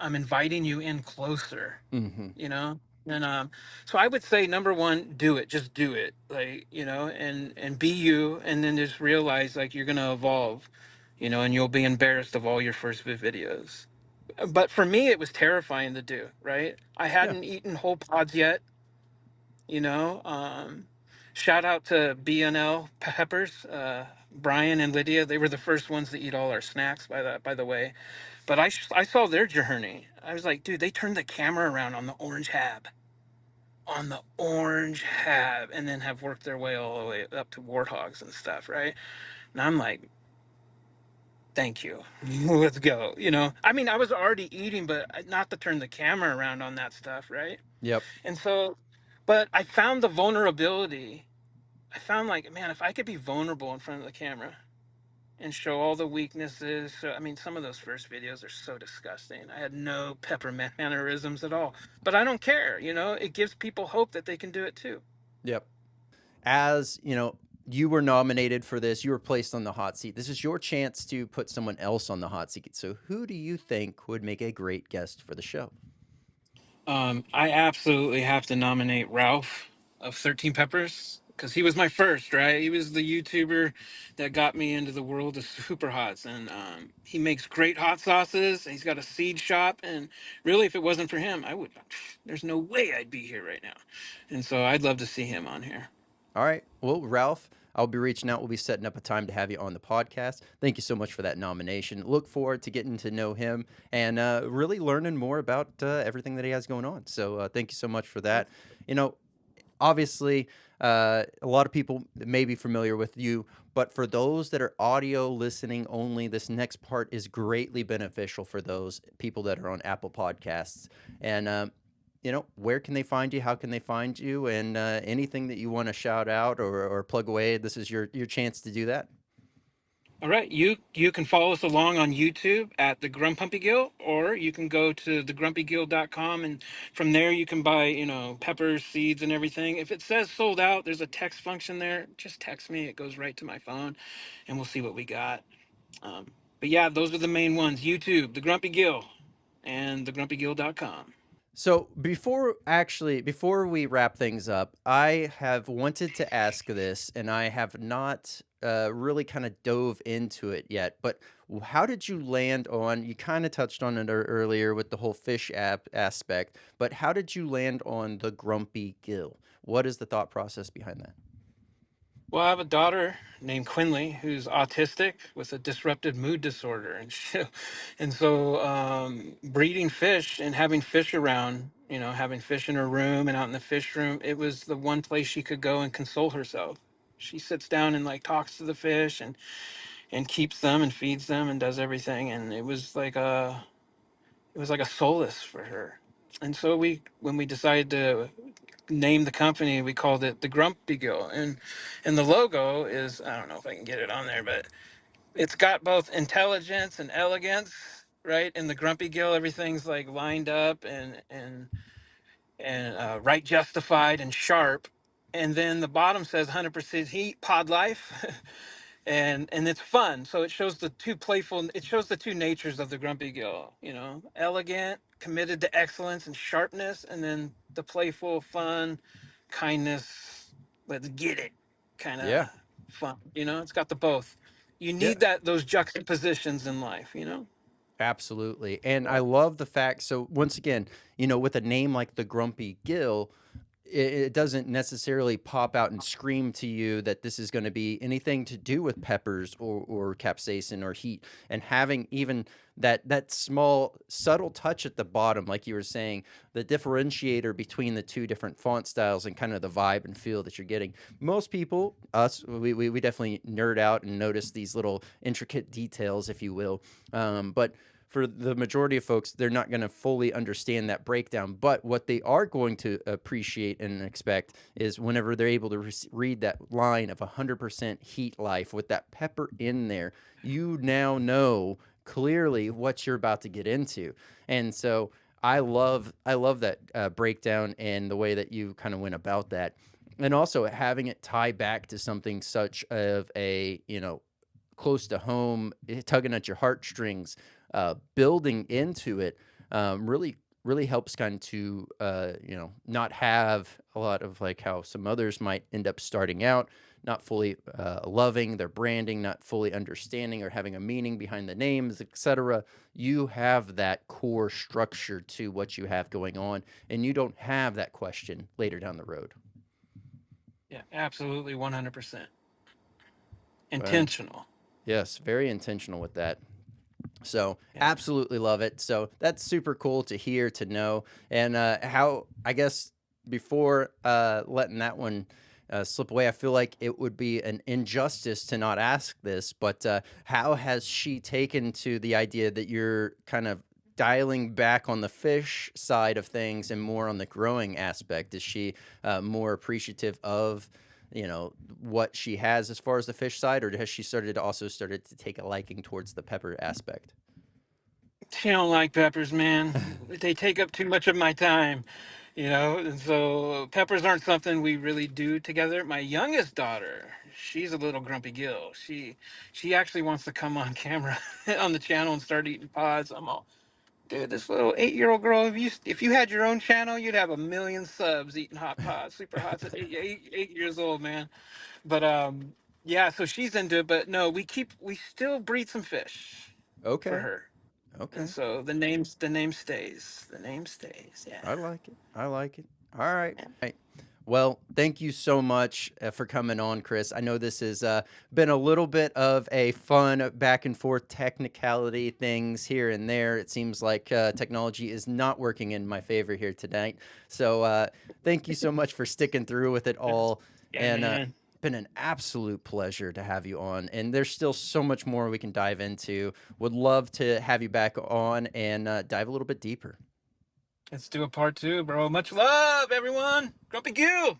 I'm inviting you in closer, Mm-hmm. you know and so I would say, number one, do it, just do it, like, and be you, and then just realize, like, you're going to evolve, and you'll be embarrassed of all your first videos. But for me, it was terrifying to do, right? I Yeah. hadn't eaten whole pods yet, you know shout out to BNL Peppers, Brian and Lydia. They were the first ones to eat all our snacks, by the way. But I saw their journey. I was like, dude, they turned the camera around on the orange hab, and then have worked their way all the way up to warthogs and stuff, right? And I'm like, thank you. Let's go. I mean, I was already eating, but not to turn the camera around on that stuff, right? Yep. And so, but I found the vulnerability. I found, like, man, if I could be vulnerable in front of the camera and show all the weaknesses. So, I mean, some of those first videos are so disgusting. I had no peppermint mannerisms at all, but I don't care. It gives people hope that they can do it too. Yep. As you were nominated for this, you were placed on the hot seat. This is your chance to put someone else on the hot seat. So, who do you think would make a great guest for the show? I absolutely have to nominate Ralph of 13 Peppers, because he was my first, right? He was the YouTuber that got me into the world of Superhots, and he makes great hot sauces. He's got a seed shop, and really, if it wasn't for him, there's no way I'd be here right now. And so I'd love to see him on here. All right. Well, Ralph, I'll be reaching out. We'll be setting up a time to have you on the podcast. Thank you so much for that nomination. Look forward to getting to know him and really learning more about everything that he has going on. So, thank you so much for that. You know, Obviously, a lot of people may be familiar with you, but for those that are audio listening only, this next part is greatly beneficial for those people that are on Apple Podcasts. And where can they find you? How can they find you? And anything that you want to shout out or plug away, this is your chance to do that. All right, you can follow us along on YouTube at the Grumpy Gill, or you can go to thegrumpygill.com, and from there you can buy, peppers, seeds, and everything. If it says sold out, there's a text function there. Just text me; it goes right to my phone, and we'll see what we got. Um, but yeah, those are the main ones: YouTube, the Grumpy Gill, and thegrumpygill.com. So before we wrap things up, I have wanted to ask this, and I have not really kind of dove into it yet. But how did you land on? You kind of touched on it earlier with the whole fish aspect, but how did you land on the Grumpy Gill? What is the thought process behind that? Well, I have a daughter named Quinley who's autistic with a disrupted mood disorder, and so breeding fish and having fish around, having fish in her room and out in the fish room, it was the one place she could go and console herself. She sits down and, like, talks to the fish and keeps them and feeds them and does everything, and it was like a solace for her. And so when we decided to name the company, we called it the Grumpy Gill, and the logo is, I don't know if I can get it on there, but it's got both intelligence and elegance, right? In the Grumpy Gill, everything's like lined up and right, justified and sharp, and then the bottom says 100% heat, pod life. And it's fun. So it shows the two natures of the Grumpy Gill, elegant, committed to excellence and sharpness, and then the playful, fun, kindness, let's get it kind of Yeah, fun. It's got the both. You yeah, need those juxtapositions in life. absolutely. And I love the fact. So once again, with a name like the Grumpy Gill, it doesn't necessarily pop out and scream to you that this is going to be anything to do with peppers or capsaicin or heat. And having even that small subtle touch at the bottom, like you were saying, the differentiator between the two different font styles and kind of the vibe and feel that you're getting. Most people, us, we definitely nerd out and notice these little intricate details, if you will. But for the majority of folks, they're not going to fully understand that breakdown. But what they are going to appreciate and expect is whenever they're able to read that line of 100% heat life with that pepper in there, you now know clearly what you're about to get into. And so I love that breakdown and the way that you kind of went about that. And also having it tie back to something such of a, close to home, tugging at your heartstrings, building into it, really helps kind to not have a lot of like how some others might end up starting out not fully loving their branding, not fully understanding or having a meaning behind the names, etc. You have that core structure to what you have going on, and you don't have that question later down the road. Yeah, absolutely, 100% Well, intentional. yes, very intentional with that. So Yeah. absolutely love it. So that's super cool to hear, to know. And how, I guess, before letting that one slip away, I feel like it would be an injustice to not ask this, but how has she taken to the idea that you're kind of dialing back on the fish side of things and more on the growing aspect? Is she more appreciative of what she has as far as the fish side, or has she started to take a liking towards the pepper aspect? She don't like peppers, man. They take up too much of my time, and so peppers aren't something we really do together. My youngest daughter, she's a little Grumpy Gill. She actually wants to come on camera on the channel and start eating pods. I'm all, dude, this little 8-year-old girl, if you had your own channel, you'd have 1 million subs eating hot pods, super hots at 8 years old, man. But yeah, so she's into it. But no, we still breed some fish for Okay. her. And Okay. so the name stays. The name stays. Yeah. I like it. I like it. All right. Right. Well, thank you so much for coming on, Chris. I know this has been a little bit of a fun back and forth technicality things here and there. It seems like technology is not working in my favor here tonight. So thank you so much for sticking through with it all. Yeah, And man. been an absolute pleasure to have you on. And there's still so much more we can dive into. Would love to have you back on and dive a little bit deeper. Let's do a part 2, bro. Much love, everyone. Grumpy Gill.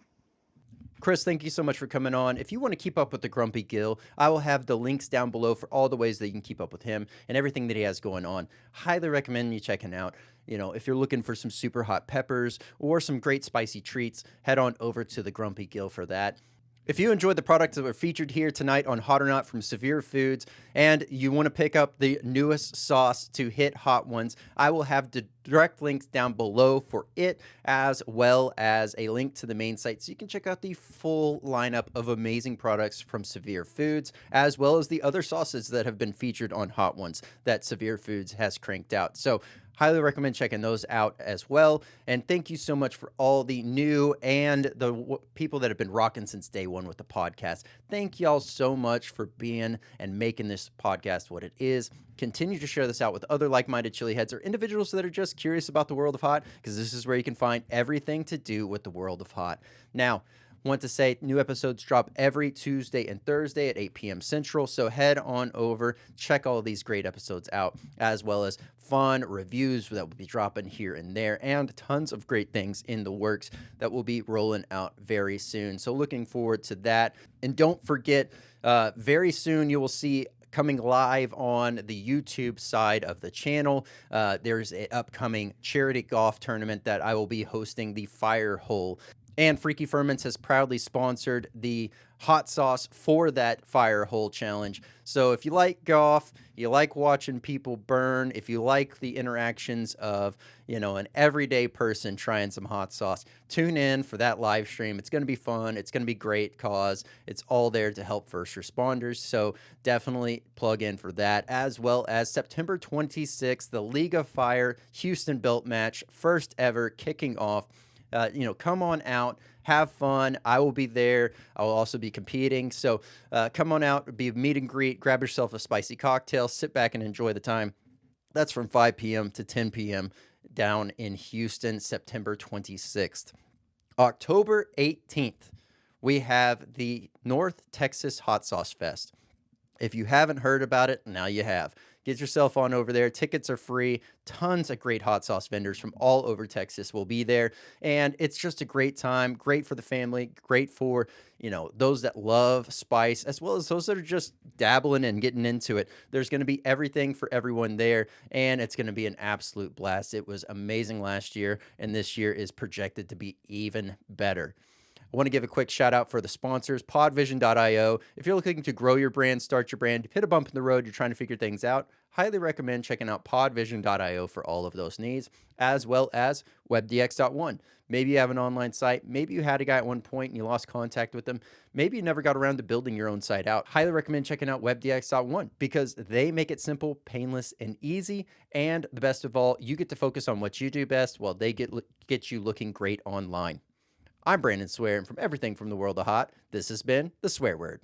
Chris, thank you so much for coming on. If you want to keep up with the Grumpy Gill, I will have the links down below for all the ways that you can keep up with him and everything that he has going on. Highly recommend you checking out. If you're looking for some super hot peppers or some great spicy treats, head on over to the Grumpy Gill for that. If you enjoyed the products that were featured here tonight on Hot or Not from Savir Foods, and you want to pick up the newest sauce to hit hot ones, I will have the direct links down below for it, as well as a link to the main site so you can check out the full lineup of amazing products from Savir Foods, as well as the other sauces that have been featured on Hot Ones that Savir Foods has cranked out. So highly recommend checking those out as well. And thank you so much for all the new and the people that have been rocking since day one with the podcast. Thank y'all so much for being and making this podcast what it is. Continue to share this out with other like-minded chili heads or individuals that are just curious about the world of hot, because this is where you can find everything to do with the world of hot. Now, want to say new episodes drop every Tuesday and Thursday at 8 p.m. Central, so head on over, check all these great episodes out, as well as fun reviews that will be dropping here and there, and tons of great things in the works that will be rolling out very soon. So looking forward to that. And don't forget, very soon you will see coming live on the YouTube side of the channel. There's an upcoming charity golf tournament that I will be hosting, the Fire Hole. And Freaky Ferments has proudly sponsored the hot sauce for that Fire Hole challenge. So if you like golf, you like watching people burn, if you like the interactions of, an everyday person trying some hot sauce, tune in for that live stream. It's going to be fun. It's going to be great cause. It's all there to help first responders. So definitely plug in for that, as well as September 26th, the League of Fire Houston Belt match, first ever, kicking off. Come on out, have fun. I will be there. I will also be competing. So come on out, be a meet and greet, grab yourself a spicy cocktail, sit back and enjoy the time. That's from 5 p.m. to 10 p.m. down in Houston, September 26th. October 18th, we have the North Texas Hot Sauce Fest. If you haven't heard about it, now you have. Get yourself on over there. Tickets are free. Tons of great hot sauce vendors from all over Texas will be there. And it's just a great time. Great for the family. Great for, those that love spice, as well as those that are just dabbling and getting into it. There's going to be everything for everyone there. And it's going to be an absolute blast. It was amazing last year. And this year is projected to be even better. I want to give a quick shout out for the sponsors, podvision.io. If you're looking to grow your brand, start your brand, hit a bump in the road, you're trying to figure things out, highly recommend checking out podvision.io for all of those needs, as well as webdx.one. Maybe you have an online site. Maybe you had a guy at one point and you lost contact with them. Maybe you never got around to building your own site out. Highly recommend checking out webdx.one because they make it simple, painless, and easy. And the best of all, you get to focus on what you do best while they get you looking great online. I'm Brandon Swear, and from everything from the world of hot, this has been The Swear Word.